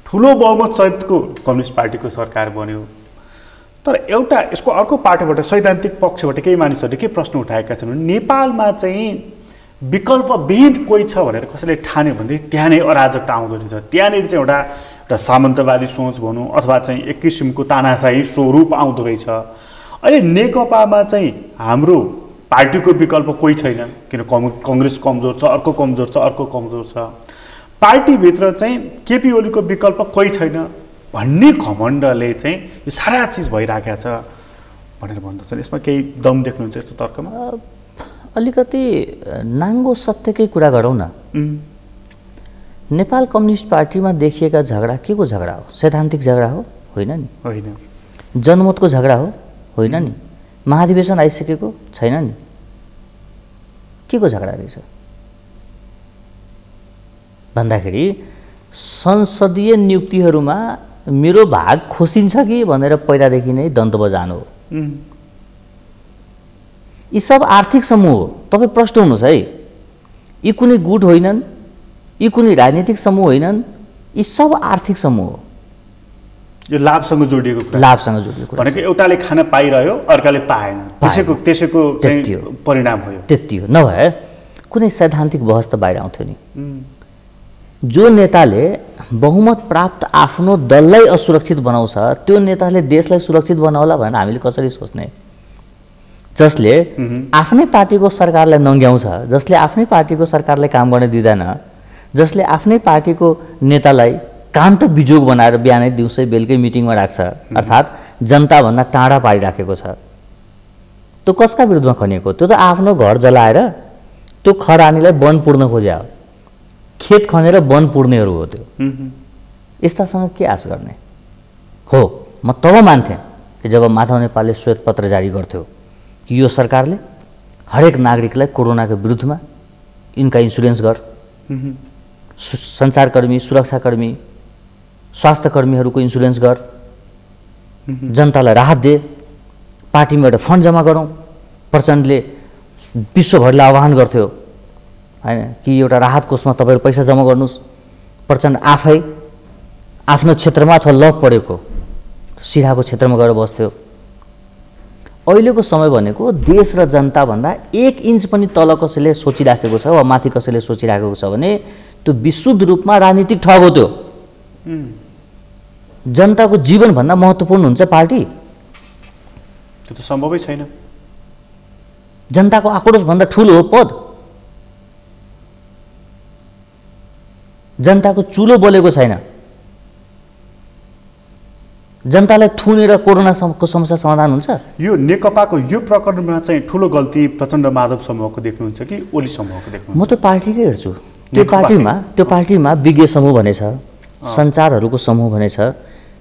ठुलो बहुमत सहितको कम्युनिस्ट पार्टीको सरकार बन्यो, तर एउटा यसको अर्को पाटोबाट सैद्धान्तिक पक्षबाट केही मानिसहरूले के प्रश्न उठाएका छन् भने नेपालमा चाहिँ विकल्पविहीन कोही छ भनेर कसैले ठान्यो भने त्यहाँ नै अराजकता आउँदो रहेछ। त्यहाँनिर चाहिँ एउटा सामन्तवादी सोच भनौँ अथवा चाहिँ एक किसिमको तानाशाही स्वरूप आउँदो रहेछ। अहिले नेकपामा चाहिँ हाम्रो पार्टीको विकल्प कोही छैन, किन कङ्ग्रेस कमजोर छ, अर्को कमजोर छ, अर्को कमजोर छ। पार्टीभित्र चाहिँ केपी ओलीको विकल्प कोही छैन भन्ने घमण्डले चाहिँ यो सारा चिज भइराखेको छ भनेर भन्दछन्। यसमा केही दम देख्नुहुन्छ यस्तो तर्कमा? अलिकति नाङ्गो सत्यकै कुरा गरौँ न। नेपाल कम्युनिस्ट पार्टीमा देखिएका झगडा के को झगडा हो? सैद्धान्तिक झगडा हो? होइन नि। होइन। जनमतको झगडा हो? होइन नि। महाधिवेशन आइसकेको छैन नि। के को झगडा रहेछ भन्दाखेरि संसदीय नियुक्तिहरूमा मेरो भाग खोसिन्छ कि भनेर पहिलादेखि नै दन्त बजान हो। यी सब आर्थिक समूह हो। तपाईँ प्रश्न हुनुहोस् है, यी कुनै गुट होइनन्, यी कुनै राजनीतिक समूह होइनन्, यी सब आर्थिक समूह हो। यो लाभसँग जोडिएको कुरा, लाभसँग जोडिएको कुरा भनेको एउटाले खान पाइरह्यो अर्काले पाएन, त्यसैको चाहिँ परिणाम भयो। त्यति हो। नभए कुनै सैद्धान्तिक बहस त बाहिर आउँथ्यो नि। जो नेताले बहुमत प्राप्त आफ्नो दललाई असुरक्षित बनाउँछ त्यो नेताले देशलाई सुरक्षित बनाउला भनेर हामीले कसरी सोच्ने? जसले आफ्नै पार्टीको सरकारलाई नङ्ग्याउँछ, जसले आफ्नै पार्टीको सरकारलाई काम गर्न दिँदैन, जसले आफ्नै पार्टीको नेतालाई काम त बिजोग बनाएर बिहानै दिउँसै बेलुकै मिटिङमा राख्छ, अर्थात् जनताभन्दा टाढा पारिराखेको छ, त्यो कसका विरुद्धमा खनिएको? त्यो त आफ्नो घर जलाएर त्यो खरानीलाई वन पुर्न खोज्या हो। खेत खनेर वन पुर्नेहरू हो त्यो। यस्तासँग के आश गर्ने हो? म तब मान्थेँ कि जब माधव नेपालले श्वेत पत्र जारी गर्थ्यो कि यो सरकारले हरेक नागरिकलाई कोरोनाको विरुद्धमा इनका इन्सुरेन्स गर, सञ्चारकर्मी, सुरक्षाकर्मी, स्वास्थ्यकर्मीहरूको इन्सुरेन्स गर, जनतालाई राहत दे, पार्टीमा एउटा फन्ड जम्मा गरौँ। प्रचण्डले विश्वभरिलाई आह्वान गर्थ्यो हैन कि एउटा राहत कोषमा तपाईँहरू पैसा जम्मा गर्नुहोस्। प्रचण्ड आफै आफ्नो क्षेत्रमा अथवा लप परेको सिराको क्षेत्रमा गएर बस्थ्यो। अहिलेको समय भनेको देश र जनताभन्दा 1 इन्च पनि तल कसैले सोचिराखेको छ वा माथि कसैले सोचिराखेको छ भने त्यो विशुद्ध रूपमा राजनीतिक ठग हो। त्यो जनताको जीवनभन्दा महत्त्वपूर्ण हुन्छ पार्टी? त्यो त सम्भवै छैन। जनताको आक्रोशभन्दा ठुलो हो पद? जनताको चुलो बोलेको छैन। जनतालाई थुनेर कोरोनाको समस्या समाधान हुन्छ? यो नेकपाको यो प्रकरणमा चाहिँ ठुलो गल्ती प्रचण्ड माधव समूहको देख्नुहुन्छ कि ओली समूहको देख्नुहुन्छ? म त पार्टीकै हेर्छु। त्यो पार्टीमा विज्ञ समूह भनेछ, सञ्चारहरूको समूह भनेछ,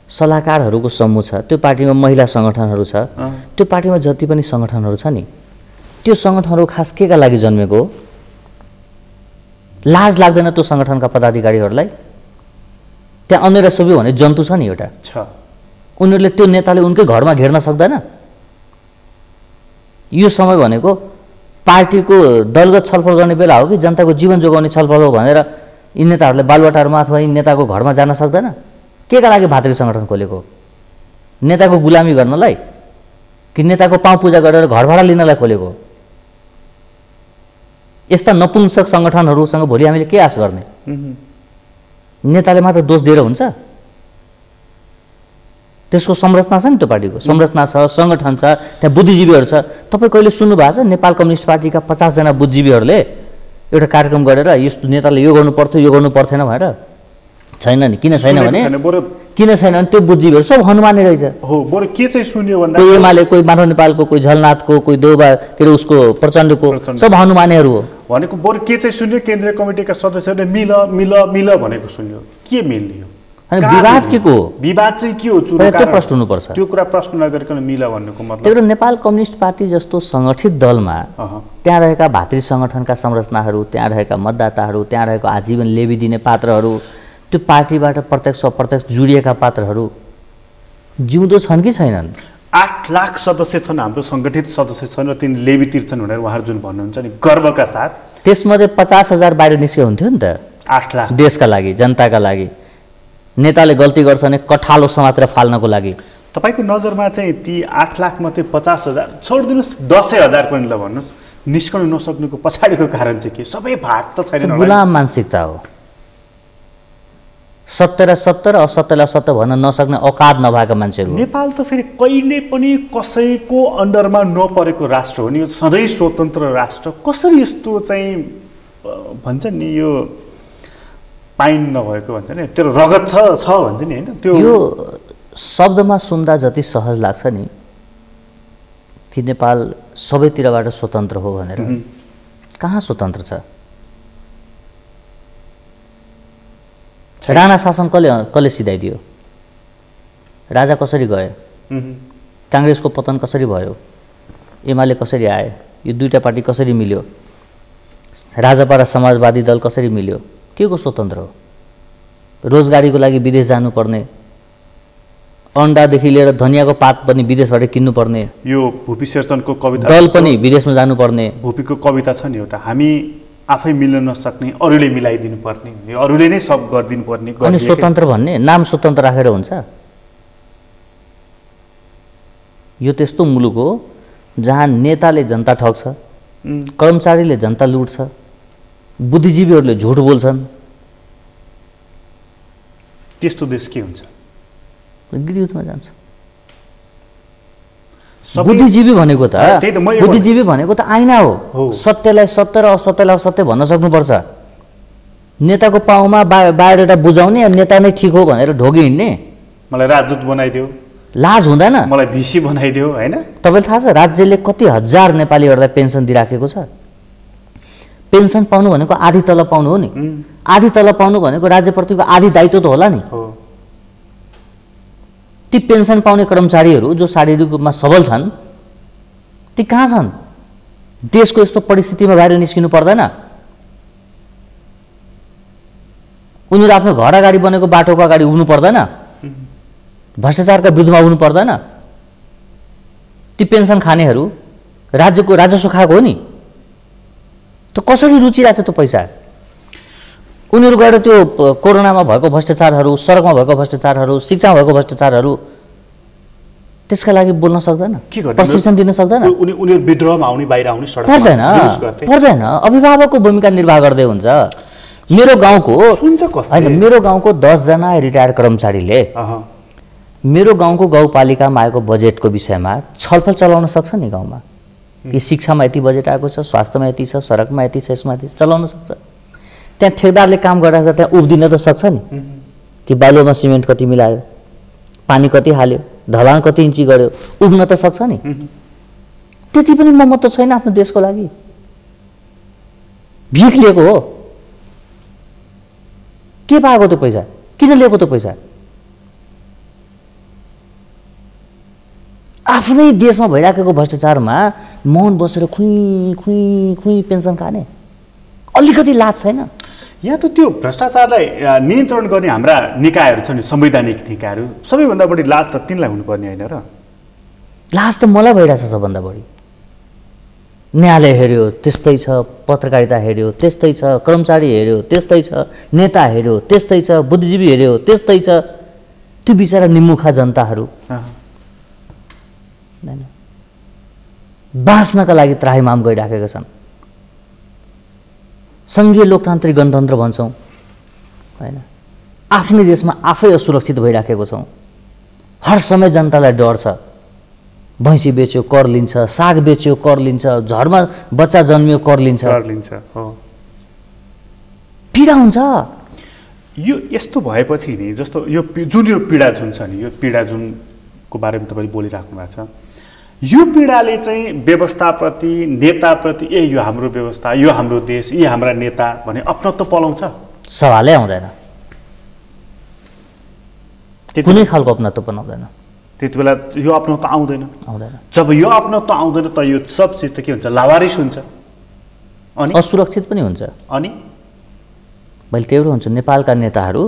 सल्लाहकारहरूको समूह छ, त्यो पार्टीमा महिला सङ्गठनहरू छ, त्यो पार्टीमा जति पनि सङ्गठनहरू छ नि त्यो सङ्गठनहरू खास केका लागि जन्मेको? लाज लाग्दैन त्यो सङ्गठनका पदाधिकारीहरूलाई? त्यहाँ अन्य सबै भने जन्तु छ नि एउटा छ, उनीहरूले त्यो नेताले उनकै घरमा घेर्न सक्दैन? यो समय भनेको पार्टीको दलगत छलफल गर्ने बेला हो कि जनताको जीवन जोगाउने छलफल हो भनेर यी नेताहरूले बालुवाटारमा अथवा यी नेताको घरमा जान सक्दैन? के का लागि भातृ सङ्गठन खोलेको? नेताको गुलामी गर्नलाई कि नेताको पाउँ पूजा गरेर घर भाडा लिनलाई खोलेको? यस्ता नपुंसक सङ्गठनहरूसँग भोलि हामीले के आश गर्ने? नेताले मात्र दोष दिएर हुन्छ? त्यसको संरचना छ नि, त्यो पार्टीको संरचना छ, सङ्गठन छ, त्यहाँ बुद्धिजीवीहरू छ। तपाईँ कहिले सुन्नु भएको छ नेपाल कम्युनिस्ट पार्टीका 50 जना बुद्धिजीवीहरूले एउटा कार्यक्रम गरेर यस्तो नेताले यो गर्नु पर्थ्यो यो गर्नु पर्थेन भनेर? छैन नि। किन छैन भने त्यो बुद्धिजीवीहरू सब हनुमानै रहेछ। हो, बरु के चाहिँ सुन्यो भन्दा कोही एमाले, कोही माधव नेपालको, कोही झलनाथको, कोही देउबा के अरे उसको प्रचण्डको, सब हनुमानेहरू हो भनेको। बरु के चाहिँ सुन्यो? केन्द्रीय कमिटीका सदस्यहरूले मिल मिल मिल भनेको सुन्यो। के मिल्ने हो? अनि विवाद के को? विवाद चाहिँ के हो? त्यो प्रश्न हुनुपर्छ। त्यो कुरा प्रश्न नगरिकन मिल भन्नुको मतलब त्यो नेपाल कम्युनिस्ट पार्टी जस्तो सङ्गठित दलमा त्यहाँ रहेका भातृ सङ्गठनका संरचनाहरू, त्यहाँ रहेका मतदाताहरू, त्यहाँ रहेको आजीवन लेबी दिने पात्रहरू, त्यो पार्टीबाट प्रत्यक्ष अप्रत्यक्ष जुडिएका पात्रहरू जिउँदो छन् कि छैनन्? 8 लाख सदस्य छन् हाम्रो, सङ्गठित सदस्य छन् र तिनी लेबी तिर्छन् भनेर उहाँहरू जुन भन्नुहुन्छ नि गर्वका साथ, त्यसमध्ये 50,000 बाहिर निस्के हुन्थ्यो नि त। 8 लाख देशका लागि, जनताका लागि। नेताले गल्ती गर्छ भने कठालो समातेर फाल्नको लागि। तपाईँको नजरमा चाहिँ ती 8 लाख मध्ये 50,000 छोडिदिनुहोस् 10,000 पनि ल भन्नुहोस् निस्कनु नसक्नुको पछाडिको कारण चाहिँ के सबै भाग त छैन गुलाम मानसिकता हो सत्यलाई सत्य र असत्यलाई सत्य भन्न नसक्ने औकात नभएका मान्छेहरू नेपाल त फेरि कहिले पनि कसैको अन्डरमा नपरेको राष्ट्र हो नि यो सधैँ स्वतन्त्र राष्ट्र कसरी यस्तो चाहिँ भन्छ नि यो पाइन नभएको भन्छ नि त्यो रगत छ भन्छ नि हैन त्यो यो शब्दमा सुन्दा जति सहज लाग्छ नि ती नेपाल सबैतिरबाट स्वतन्त्र हो भनेर कहाँ स्वतन्त्र छ राणा शासन कसले सिधाइदियो राजा कसरी गए काङ्ग्रेसको पतन कसरी भयो एमाले कसरी आए यो दुईटा पार्टी कसरी मिल्यो राजपा र समाजवादी दल कसरी मिल्यो के को स्वतन्त्र हो रोजगारीको लागि विदेश जानुपर्ने अन्डादेखि लिएर धनियाको पात पनि विदेशबाट किन्नुपर्ने यो भूपी शेरचनको कविता दल पनि विदेशमा जानुपर्ने भूपीको कविता छ नि एउटा हामी आफै मिल्न नसक्ने अरूले मिलाइदिनु पर्ने यो अरूले नै सब गरिदिनु पर्ने अनि स्वतन्त्र भन्ने नाम स्वतन्त्र राखेर हुन्छ यो त्यस्तो मुलुक हो जहाँ नेताले जनता ठग्छ कर्मचारीले जनता लुट्छ बुद्धिजीवीहरूले झुट बोल्छन् त्यस्तो देश के हुन्छ गिरियुतमा जान्छ बुद्धिजीवी भनेको त बुद्धिजीवी भनेको त आइना हो सत्यलाई सत्य र असत्यलाई असत्य भन्न सक्नुपर्छ नेताको पाउमा बायोडाटा बुझाउने नेता नै ठिक हो भनेर ढोगी हिँड्ने मलाई राजदूत बनाइदियो लाज हुँदैन मलाई भिसी बनाइदियो हैन तपाईलाई थाहा छ राज्यले कति हजार नेपालीहरूलाई पेन्सन दिइराखेको छ पेन्सन पाउनु भनेको आधी तलब पाउनु हो नि आधी तलब पाउनु भनेको राज्यप्रतिको आधी दायित्व त होला नि ती पेन्सन पाउने कर्मचारीहरू जो शारीरिक रूपमा सबल छन् ती कहाँ छन् देशको यस्तो परिस्थितिमा बाहिर निस्किनु पर्दैन उनीहरू आफ्नो घर अगाडि बनेको बाटोको अगाडि उभिनु पर्दैन भ्रष्टाचारका विरुद्धमा उभिनु पर्दैन ती पेन्सन खानेहरू राज्यको राजस्व खाएको हो नि त कसरी रुचिरहेछ त्यो पैसा उनीहरू गएर त्यो कोरोनामा भएको भ्रष्टाचारहरू सडकमा भएको भ्रष्टाचारहरू शिक्षामा भएको भ्रष्टाचारहरू त्यसका लागि बोल्न सक्दैन प्रशिक्षण दिन सक्दैन उनीहरू विद्रोहमा आउने बाहिर आउने सडकमा पर्दैन अभिभावकको भूमिका निर्वाह गर्दै हुन्छ मेरो गाउँको हैन मेरो गाउँको 10 जना रिटायर कर्मचारीले मेरो गाउँको गाउँपालिकामा आएको बजेटको विषयमा छलफल चलाउन सक्छ नि गाउँमा कि शिक्षामा यति बजेट आएको छ स्वास्थ्यमा यति छ सडकमा यति छ यसमा यति चलाउन सक्छ त्यहाँ ठेकदारले काम गरिरहेको त्यहाँ उभिदिन त सक्छ नि कि बालुवामा सिमेन्ट कति मिलायो पानी कति हाल्यो ढलान कति इन्ची गर्यो उभिन त सक्छ नि त्यति पनि महत्त्व छैन आफ्नो देशको लागि भिख लिएको हो के पाएको त्यो पैसा किन लिएको त्यो पैसा आफ्नै देशमा भइराखेको भ्रष्टाचारमा मौन बसेर खुइ खुइ खुइ पेन्सन खाने अलिकति लाज छैन यहाँ त त्यो भ्रष्टाचारलाई नियन्त्रण गर्ने हाम्रा निकायहरू छन् नि संवैधानिक निकायहरू सबैभन्दा बढी लाज त तिनलाई हुनुपर्ने होइन र लाज त मलाई भइरहेछ सबभन्दा बढी न्यायालय हेर्यो त्यस्तै छ पत्रकारिता हेर्यो त्यस्तै छ कर्मचारी हेर्यो त्यस्तै छ नेता हेर्यो त्यस्तै छ बुद्धिजीवी हेर्यो त्यस्तै छ त्यो बिचरा निमुखा जनताहरू बाँच्नका लागि त्राहिमाम गइराखेका छन् सङ्घीय लोकतान्त्रिक गणतन्त्र भन्छौँ हैन आफ्नै देशमा आफै असुरक्षित भइराखेको छौँ हर समय जनतालाई डर छ भैँसी बेच्यो कर लिन्छ साग बेच्यो कर लिन्छ झरमा बच्चा जन्मियो कर लिन्छ पीडा हुन्छ यो यस्तो भएपछि नि जस्तो यो जुन यो पीडा जुन छ नि यो पीडा जुनको बारेमा तपाईँले बोलिराख्नु भएको छ यो पीडाले चाहिँ व्यवस्थाप्रति नेताप्रति यो हाम्रो व्यवस्था यो हाम्रो देश यी हाम्रा नेता भने अपनत्व पलाउँछ सवालै आउँदैन कुनै खालको अपनत्व पनि आउँदैन त्यति बेला यो अपनत्व आउँदैन जब यो अपनत्व आउँदैन त यो सब चिज त के हुन्छ लावारिस हुन्छ अनि असुरक्षित पनि हुन्छ अनि मैले त्यही भन्छु नेपालका नेताहरू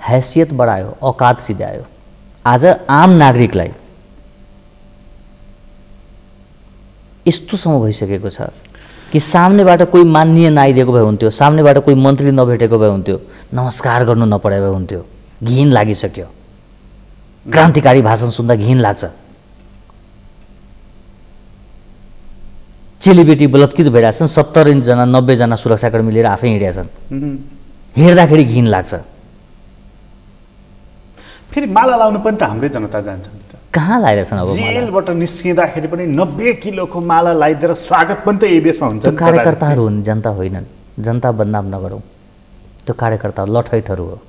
हैसियत बढायो औकात सिध्यायो आज आम नागरिकलाई यस्तोसम्म भइसकेको छ कि सामनेबाट कोही मान्य नआइदिएको भए हुन्थ्यो सामनेबाट कोही मन्त्री नभेटेको भए हुन्थ्यो नमस्कार गर्नु नपरे भए हुन्थ्यो घिन लागिसक्यो क्रान्तिकारी भाषण सुन्दा घिन लाग्छ। चेलीबेटी बलात्कृत भइरहेछन्, 70 जना 90 जना सुरक्षाकर्मी लिएर आफै हिँडेछन्, हेर्दाखेरि घिन लाग्छ। फेरि माला लाउनु पनि त हाम्रै जनता जान्छन् त, कहाँ लगाइरहेछन्? अब जेलबाट निस्किँदाखेरि पनि 90 किलोको माला लगाइदिएर स्वागत पनि त यही देशमा हुन्छ। त्यो कार्यकर्ताहरू हुन्, जनता होइनन्। जनता बदनाम नगरौँ, त्यो कार्यकर्ता लठैतहरू हो।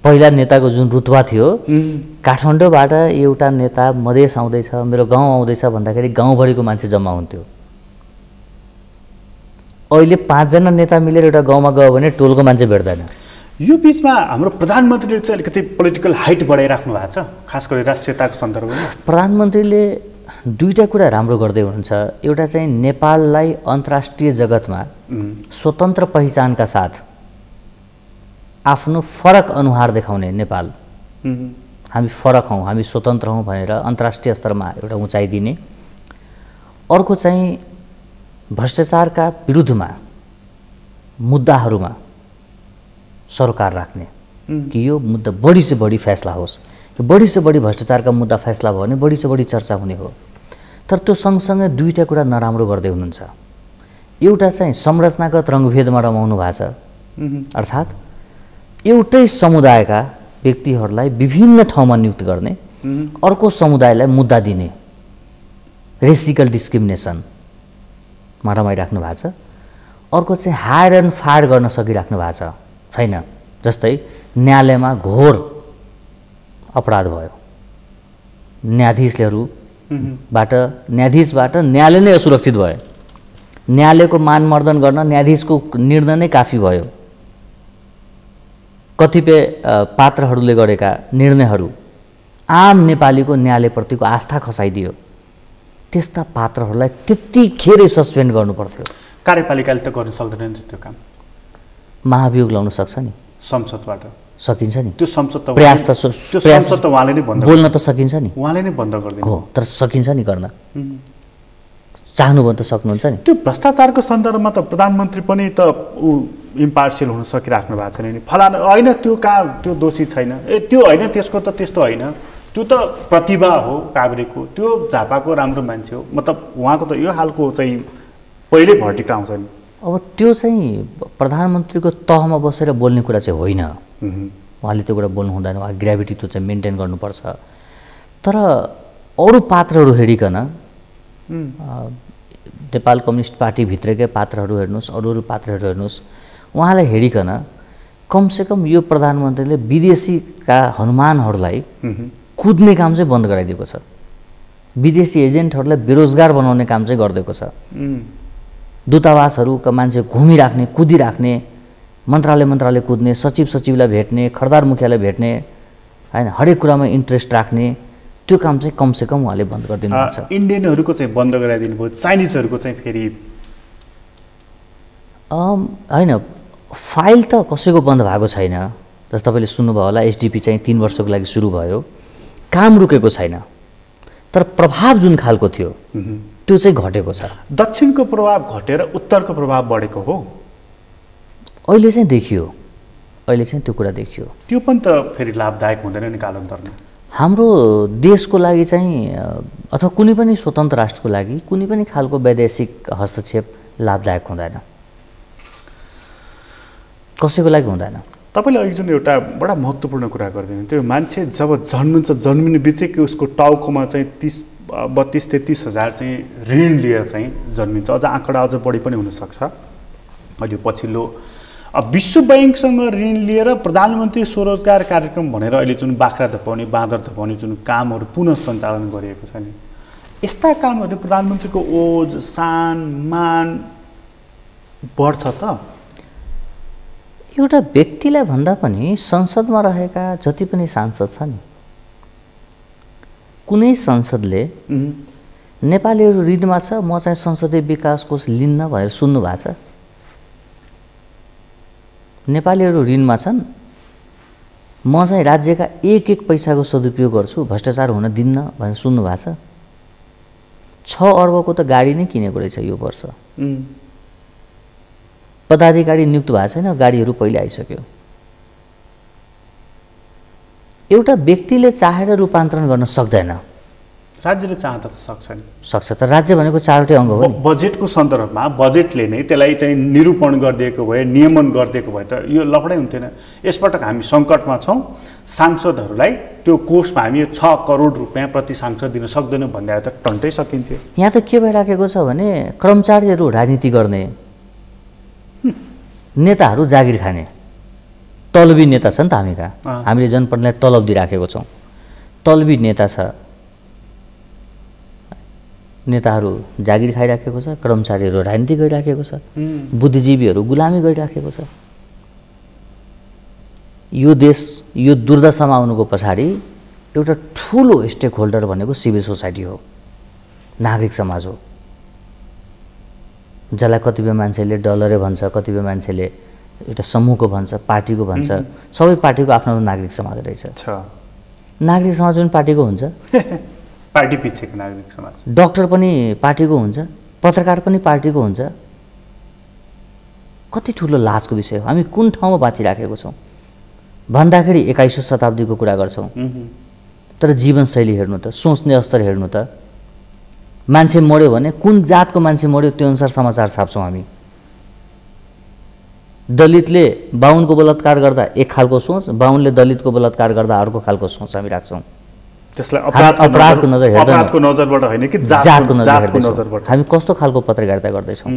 पहिला नेताको जुन रुतबा थियो, काठमाडौँबाट एउटा नेता मधेस आउँदैछ, मेरो गाउँ आउँदैछ भन्दाखेरि गाउँभरिको मान्छे जम्मा हुन्थ्यो। अहिले 5 जना नेता मिलेर एउटा गाउँमा गयो भने टोलको मान्छे भेट्दैन। यो बिचमा हाम्रो प्रधानमन्त्रीले चाहिँ अलिकति पोलिटिकल हाइट बढाइराख्नु भएको छ, खास गरी राष्ट्रियताको सन्दर्भमा। प्रधानमन्त्रीले दुईवटा कुरा राम्रो गर्दै हुनुहुन्छ। एउटा चाहिँ नेपाललाई अन्तर्राष्ट्रिय जगतमा स्वतन्त्र पहिचानका साथ आफ्नो फरक अनुहार देखाउने, नेपाल हामी फरक हौँ, हामी स्वतन्त्र हौँ भनेर अन्तर्राष्ट्रिय स्तरमा एउटा उचाइ दिने। अर्को चाहिँ भ्रष्टाचारका विरुद्धमा मुद्दाहरूमा सरकार राख्ने कि यो मुद्दा बढी से बढी फैसला होस्, कि बढी से बढी भ्रष्टाचारका मुद्दा फैसला भयो भने बढी से बढी चर्चा हुने हो। तर त्यो सँगसँगै दुईवटा कुरा नराम्रो गर्दै हुनुहुन्छ। एउटा चाहिँ संरचनागत रङ्गभेदमा रमाउनु भएको छ, अर्थात् एउटै समुदायका व्यक्तिहरूलाई विभिन्न ठाउँमा नियुक्त गर्ने, अर्को समुदायलाई मुद्दा दिने, रेसिकल डिस्क्रिमिनेसनमा रमाइराख्नु भएको छ। अर्को चाहिँ हायर एन्ड फायर गर्न सकिराख्नु भएको छैन। जस्तै न्यायालयमा घोर अपराध भयो, न्यायाधीशबाट न्यायालय नै असुरक्षित भयो, न्यायालयको मानमर्दन गर्न न्यायाधीशको निर्णय नै काफी भयो। कतिपय पात्रहरूले गरेका निर्णयहरू आम नेपालीको न्यायालयप्रतिको आस्था खसाइदियो। त्यस्ता पात्रहरूलाई त्यतिखेरै सस्पेन्ड गर्नुपर्थ्यो। कार्यपालिकाले त गर्न सक्दैन नि त्यो काम। महाभियोग लाउन सक्छ नि, संसदबाट सकिन्छ नि। त्यो संसद त उहाँले नै बन्द बोल्न त सकिन्छ नि, उहाँले नै बन्द गरिदिनु हो, तर सकिन्छ नि गर्न। चाहनु भने त सक्नुहुन्छ नि। त्यो भ्रष्टाचारको सन्दर्भमा त प्रधानमन्त्री पनि त इम्पार्सियल हुन सकिराख्नु भएको छैन नि। फलाना होइन त्यो कहाँ त्यो दोषी छैन, त्यो होइन त्यसको त त्यस्तो होइन, त्यो त प्रतिभा हो काभ्रेको, त्यो झापाको राम्रो मान्छे हो, मतलब उहाँको त यो हालको चाहिँ पहिल्यै भर्टिक आउँछ नि। अब त्यो चाहिँ प्रधानमन्त्रीको तहमा बसेर बोल्ने कुरा चाहिँ होइन। उहाँले त्यो कुरा बोल्नु हुँदैन, उहाँ ग्राभिटी त्यो चाहिँ मेन्टेन गर्नुपर्छ। तर अरू पात्रहरू हेरिकन नेपाल कम्युनिस्ट पार्टीभित्रकै पात्रहरू हेर्नुहोस्, अरू पात्रहरू हेर्नुहोस्, उहाँलाई हेरिकन कमसेकम यो प्रधानमन्त्रीले विदेशीका हनुमानहरूलाई कुद्ने काम चाहिँ बन्द गराइदिएको छ। विदेशी एजेन्टहरूलाई बेरोजगार बनाउने काम चाहिँ गरिदिएको छ। दूतावासहरूका मान्छे घुमिराख्ने, कुदिराख्ने, मन्त्रालय कुद्ने, सचिवलाई भेट्ने, खर्दार मुखियालाई भेट्ने, होइन, हरेक कुरामा इन्ट्रेस्ट राख्ने, त्यो काम चाहिँ कमसेकम उहाँले बन्द गरिदिनु भएको छ। इन्डियनहरूको चाहिँ बन्द गराइदिनु भयो, चाइनिजहरूको चाहिँ फेरि होइन, फाइल त कसैको बन्द भएको छैन। जस्तो तपाईँले सुन्नुभयो होला, एसडिपी चाहिँ 3 वर्षको लागि सुरु भयो, काम रुकेको छैन, तर प्रभाव जुन खालको थियो त्यो चाहिँ घटेको छ। दक्षिणको प्रभाव घटेर उत्तरको प्रभाव बढेको हो अहिले चाहिँ देखियो, अहिले चाहिँ त्यो कुरा देखियो। त्यो पनि त फेरि लाभदायक हुँदैन नि कालान्तरमा। हाम्रो देशको लागि चाहिँ अथवा कुनै पनि स्वतन्त्र राष्ट्रको लागि कुनै पनि खालको वैदेशिक हस्तक्षेप लाभदायक हुँदैन, कसैको लागि हुँदैन। तपाईँले अघि जुन एउटा बडा महत्त्वपूर्ण कुरा गरिदिनु, त्यो मान्छे जब जन्मिन्छ, जन्मिने बित्तिकै उसको टाउकोमा चाहिँ 32-33 हजार चाहिँ ऋण लिएर चाहिँ जन्मिन्छ। अझ आँकडा अझ बढी पनि हुनसक्छ। अहिले पछिल्लो विश्व ब्याङ्कसँग ऋण लिएर प्रधानमन्त्री स्वरोजगार कार्यक्रम भनेर अहिले जुन बाख्रा धपाउने, बाँदर धपाउने जुन कामहरू पुनः सञ्चालन गरिएको छ नि, यस्ता कामहरूले प्रधानमन्त्रीको ओज, सान, मान बढ्छ त? एउटा व्यक्तिलाई भन्दा पनि संसदमा रहेका जति पनि सांसद छ नि, कुनै संसदले नेपालीहरू ऋणमा छ, म चाहिँ संसदीय विकास कोष लिन्न भनेर सुन्नु भएको छ? नेपालीहरू ऋणमा छन्, म चाहिँ राज्यका एक पैसाको सदुपयोग गर्छु, भ्रष्टाचार हुन दिन्न भनेर सुन्नु भएको छ? 6 अर्बको त गाडी नै किनेको रहेछ यो वर्ष। पदाधिकारी नियुक्त भएको छैन, गाडीहरू पहिले आइसक्यो। एउटा व्यक्तिले चाहेर रूपान्तरण गर्न सक्दैन। राज्यले चाहँदा त सक्छ नि। सक्छ त, राज्य भनेको चारवटै अङ्ग हो नि। बजेटको सन्दर्भमा बजेटले नै त्यसलाई चाहिँ निरूपण गरिदिएको भए, नियमन गरिदिएको भए त यो लफडै हुन्थेन। यसपटक हामी सङ्कटमा छौँ, सांसदहरूलाई त्यो कोषमा हामी 6 करोड रुपियाँ प्रति सांसद दिन सक्दैनौँ भन्दा त टन्टै सकिन्थ्यो। यहाँ त के भइराखेको छ भने कर्मचारीहरू राजनीति गर्ने, नेताहरू जागिर खाने, तलबी नेता छ नि त हामी कहाँ। हामीले जनप्रतिनिधिलाई तलब दिइराखेको छौँ, तलबी नेता छ, नेताहरू जागिर खाइराखेको छ, कर्मचारीहरू राजनीति गरिराखेको छ, बुद्धिजीवीहरू गुलामी गरिराखेको छ। यो देश यो दुर्दशामा आउनुको पछाडि एउटा ठुलो स्टेक होल्डर भनेको सिभिल सोसाइटी हो, नागरिक समाज हो, जसलाई कतिपय मान्छेले डलरे भन्छ, कतिपय मान्छेले एउटा समूहको भन्छ, पार्टीको भन्छ। सबै पार्टीको आफ्नो नागरिक समाज रहेछ। नागरिक समाज पनि पार्टीको हुन्छ, पार्टी पिछेको नागरिक समाज। डक्टर पनि पार्टीको हुन्छ, पत्रकार पनि पार्टीको हुन्छ। कति ठुलो लाजको विषय हो। हामी कुन ठाउँमा बाँचिराखेको छौँ भन्दाखेरि 21औं शताब्दीको कुरा गर्छौँ, तर जीवनशैली हेर्नु त, सोच्ने स्तर हेर्नु त। मान्छे मर्यो भने कुन जातको मान्छे मर्यो त्यो अनुसार समाचार छाप्छौँ हामी। दलितले बाहुनको बलात्कार गर्दा एक खालको सोच, बाहुनले दलितको बलात्कार गर्दा अर्को खालको सोच हामी राख्छौँ। त्यसलाई अपराधको नजर हेर्दैन, अपराधको नजरबाट होइन कि जातको नजरबाट। हामी कस्तो खालको पत्रकारिता गर्दैछौँ।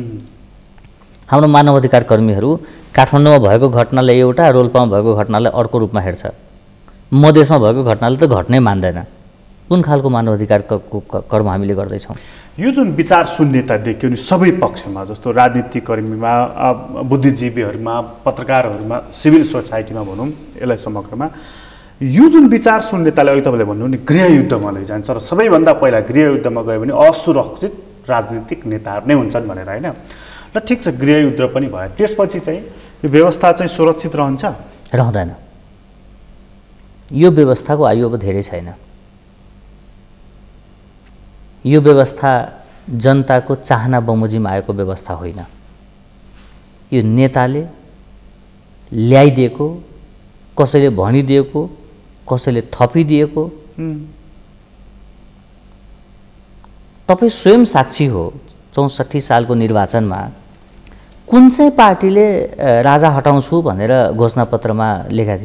हाम्रो मानवाधिकार कर्मीहरू काठमाडौँमा भएको घटनालाई एउटा, रोल्पामा भएको घटनालाई अर्को रूपमा हेर्छ। मधेसमा भएको घटनाले त घट्नै मान्दैन। कुन खालको मानवाधिकारको कर्म हामीले गर्दैछौँ। यो जुन विचार शून्यता देखियो नि सबै पक्षमा, जस्तो राजनीतिक कर्मीमा, बुद्धिजीवीहरूमा, पत्रकारहरूमा, सिभिल सोसाइटीमा भनौँ, यसलाई समग्रमा यो जुन विचार शून्यताले अहिले तपाईँले भन्नु नि गृहयुद्धमा लैजान्छ र सबैभन्दा पहिला गृहयुद्धमा गयो भने असुरक्षित राजनीतिक नेताहरू नै हुन्छन् भनेर होइन। र ठिक छ, गृहयुद्ध पनि भयो, त्यसपछि चाहिँ यो व्यवस्था चाहिँ सुरक्षित रहन्छ? रहँदैन। यो व्यवस्थाको आयु अब धेरै छैन। यो व्यवस्था जनताको चाहना बमोजिम आएको व्यवस्था होइन। यो नेताले ल्याइदिएको, कसैले भनिदिएको, कसैले थपिदिएको। तपाईँ स्वयं साक्षी हो। 64 सालको निर्वाचनमा कुन चाहिँ पार्टीले राजा हटाउँछु भनेर घोषणापत्रमा लेखा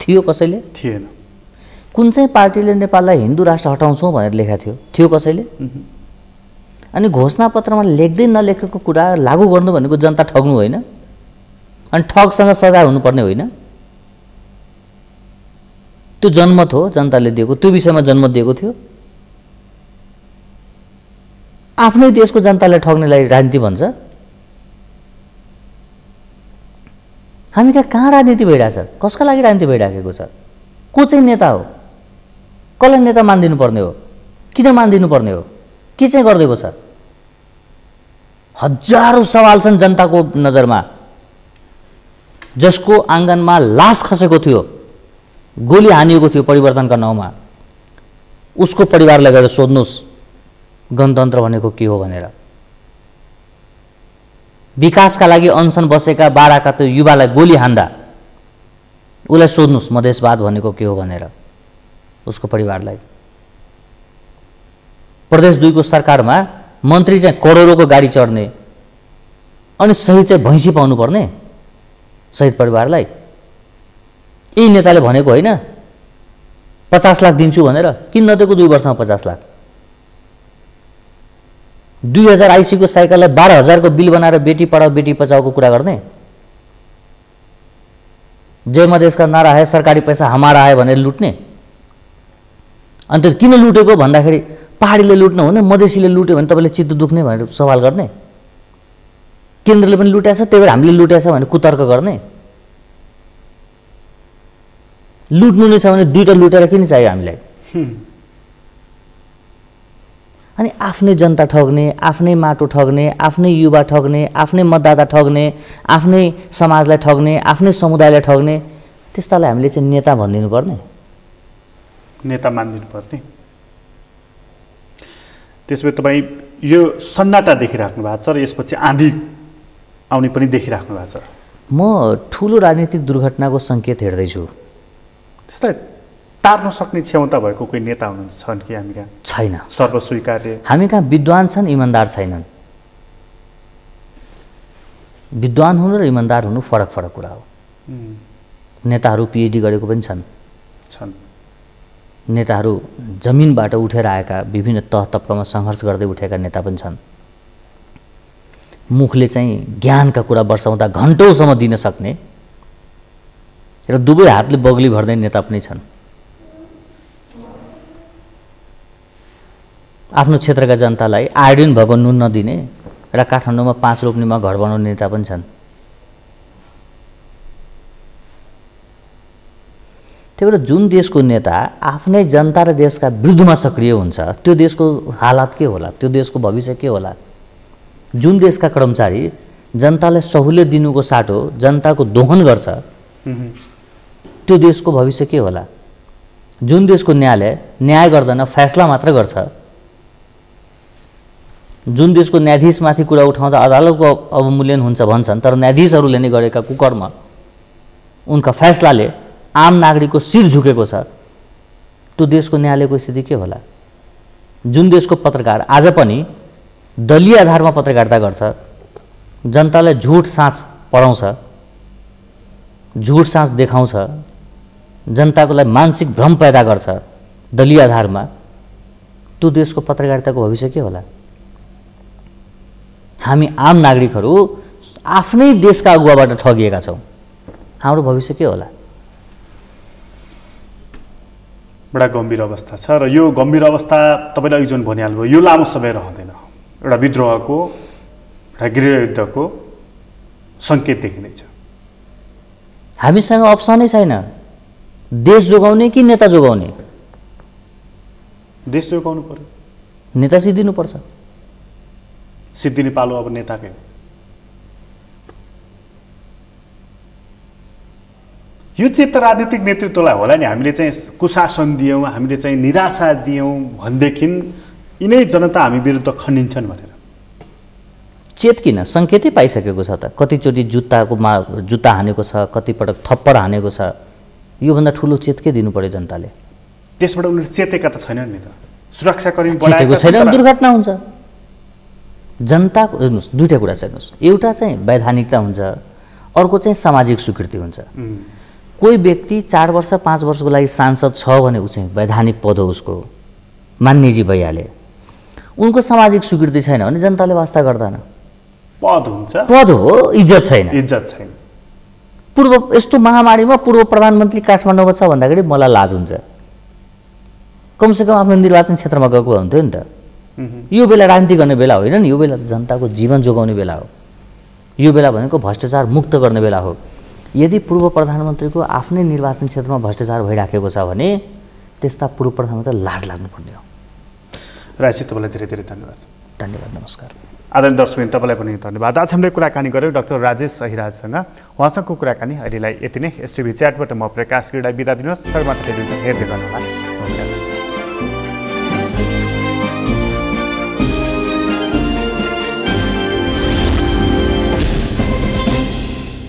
थियो कसैले? थिएन। कुन चाहिँ पार्टीले नेपाललाई हिन्दू राष्ट्र हटाउँछौँ भनेर लेखा थियो कसैले? अनि घोषणापत्रमा लेख्दै नलेखेको कुरा लागू गर्नु भनेको जनता ठग्नु होइन? अनि ठगसँग सजाय हुनुपर्ने होइन? त्यो जनमत हो जनताले दिएको, त्यो विषयमा जनमत दिएको थियो। आफ्नै देशको जनतालाई ठग्नेलाई राजनीति भन्छ? हामी कहाँ राजनीति भइरहेछ? कसका लागि राजनीति भइराखेको छ? को चाहिँ नेता हो? कसलाई नेता मानिदिनु पर्ने हो? किन मानिदिनु पर्ने हो? के चाहिँ गरिदिएको छ? हजारौं सवाल छन् जनताको नजरमा। जसको आँगनमा लास खसेको थियो, गोली हानिएको थियो परिवर्तनका नाउँमा, उसको परिवारलाई गएर सोध्नुहोस् गणतन्त्र भनेको के हो भनेर। विकासका लागि अनसन बसेका बाराका त्यो युवालाई गोली हान्दा उसलाई सोध्नुहोस् मधेसवाद भनेको के हो भनेर, उसको परिवारलाई। प्रदेश 2 को सरकारमा मन्त्री चाहिँ करोडौँको गाडी चढ्ने अनि शहीद चाहिँ भैँसी पाउनु पर्ने शहीद परिवारलाई। यही नेताले भनेको होइन 50 लाख दिन्छु भनेर? किन नदिएको 2 वर्षमा 50 लाख? 2000 आइसी को साइकललाई 12,000 को बिल बनाएर बेटी पढाओ बेटी बचाओको कुरा गर्ने? जय मधेस का नारा है, सरकारी पैसा हमारा है भनेर लुट्ने? अनि त्यो किन लुटेको भन्दाखेरि पहाडीले लुट्न हुने, मधेसीले लुट्यो भने तपाईँले चित्त दुख्ने भनेर सवाल गर्ने? केन्द्रले पनि लुटेछ त्यही भएर हामीले लुटेछ भनेर कुतर्क गर्ने? लुट्नु नै छ भने 2टा लुटेर किन चाहियो हामीलाई? अनि आफ्नै जनता ठग्ने, आफ्नै माटो ठग्ने, आफ्नै युवा ठग्ने, आफ्नै मतदाता ठग्ने, आफ्नै समाजलाई ठग्ने, आफ्नै समुदायलाई ठग्ने, त्यस्तालाई हामीले चाहिँ नेता भनिदिनु पर्ने? नेता मानिदिनु पर्ने? त्यसपछि तपाईँ यो सन्नाटा देखिराख्नु भएको छ र यसपछि आँधी आउने पनि देखिराख्नु भएको छ। म ठुलो राजनीतिक दुर्घटनाको सङ्केत हेर्दैछु। त्यसलाई तार्न सक्ने क्षमता भएको कोही नेता हुनुहुन्छ छन् कि हामी कहाँ? छैन। सर्वस्वीकार्य हामी कहाँ विद्वान छन्, इमान्दार छैनन्। विद्वान हुनु र इमान्दार हुनु फरक फरक कुरा हो। नेताहरू पिएचडी गरेको पनि छन्। नेताहरू जमिनबाट उठेर आएका, विभिन्न तह तब्कामा सङ्घर्ष गर्दै उठेका नेता पनि छन्। मुखले चाहिँ ज्ञानका कुरा वर्षाउँदा घन्टौँसम्म दिन सक्ने र दुवै हातले बगली भर्दै नेता पनि छन्। आफ्नो क्षेत्रका जनतालाई आयोडिन भएको नुन नदिने र काठमाडौँमा 5 रोप्नेमा घर बनाउने नेता पनि छन्। त्यही भएर जुन देशको नेता आफ्नै जनता र देशका विरुद्धमा सक्रिय हुन्छ, त्यो देशको हालत के होला, त्यो देशको भविष्य के होला? जुन देशका कर्मचारी जनतालाई सहुलियत दिनुको साटो जनताको दोहन गर्छ, त्यो देशको भविष्य के होला? जुन देशको न्यायालय न्याय गर्दैन, फैसला मात्र गर्छ, जुन देशको न्यायाधीशमाथि कुरा उठाउँदा अदालतको अवमूल्यन हुन्छ भन्छन्, तर न्यायाधीशहरूले नै गरेका कुकर्म, उनका फैसलाले आम नागरिकको शिर झुकेको छ, त्यो देशको न्यायालयको स्थिति के होला? जुन देशको पत्रकार आज पनि दलीय आधारमा पत्रकारिता गर्छ, जनतालाई झुट साँच पढाउँछ, झुट साँच देखाउँछ, जनताको लागि मानसिक भ्रम पैदा गर्छ दलीय आधारमा, त्यो देशको पत्रकारिताको भविष्य के होला? हामी आम नागरिकहरू आफ्नै देशका अगुवाबाट ठगिएका छौँ, हाम्रो भविष्य के होला? बडा गम्भीर अवस्था छ र यो गम्भीर अवस्था तपाईँले अघि जुन भनिहाल्नुभयो, यो लामो समय रहँदैन। एउटा विद्रोहको, एउटा गृहयुद्धको सङ्केत देखिँदैछ। हामीसँग अप्सनै छैन, देश जोगाउने कि नेता जोगाउने? देश जोगाउनु पर्यो, नेता सिद्धिनुपर्छ। सिद्धिने पालो अब नेताकै हो। यो चित्त राजनीतिक नेतृत्वलाई होला नि हामीले चाहिँ कुशासन दियौँ, हामीले चाहिँ निराशा दियौँ भनेदेखि यिनै जनता हामी विरुद्ध खनिन्छन् भनेर चेत किन? सङ्केतै पाइसकेको छ त। कतिचोटि जुत्ता हानेको छ, कतिपटक थप्पड हानेको छ। योभन्दा ठुलो चेत के दिनु पर्यो जनताले? त्यसबाट उनीहरू चेतेका त छैनन् नि त। सुरक्षाकर्मी चेतेको छैन, दुर्घटना हुन्छ। जनताको हेर्नुहोस्, दुईवटा कुरा छ हेर्नुहोस्, एउटा चाहिँ वैधानिकता हुन्छ, अर्को चाहिँ सामाजिक स्वीकृति हुन्छ। कोही व्यक्ति 4 वर्ष 5 वर्षको लागि सांसद छ भने ऊ चाहिँ वैधानिक पद हो, उसको मान्यजी भइहाले। उनको सामाजिक स्वीकृति छैन भने जनताले वास्ता गर्दैन। पद हुन्छ, पद हो, इज्जत छैन। इज्जत छैन। पूर्व यस्तो महामारीमा पूर्व प्रधानमन्त्री काठमाडौँमा छ भन्दाखेरि मलाई लाज हुन्छ। कमसेकम आफ्नो निर्वाचन क्षेत्रमा गएको हुन्थ्यो नि त। यो बेला राजनीति गर्ने बेला होइन नि, यो बेला जनताको जीवन जोगाउने बेला हो। यो बेला भनेको भ्रष्टाचार मुक्त गर्ने बेला हो। यदि पूर्व प्रधानमन्त्रीको आफ्नै निर्वाचन क्षेत्रमा भ्रष्टाचार भइराखेको छ भने त्यस्ता पूर्व प्रधानमन्त्रीलाई लाज लाग्नुपर्ने हो। राजी, तपाईँलाई धेरै धेरै धन्यवाद। धन्यवाद, नमस्कार। आदरणीय दर्शकवृन्द, तपाईँलाई पनि धन्यवाद। आज हामीले कुराकानी गऱ्यौँ डाक्टर राजेश अहिराजसँग। उहाँसँगको कुराकानी अहिलेलाई यति नै। एसटिभी च्याटबाट म प्रकाश गिरीलाई बिदा दिनुहोस्। सबैमाथि हेर्दै गर्नुहोला।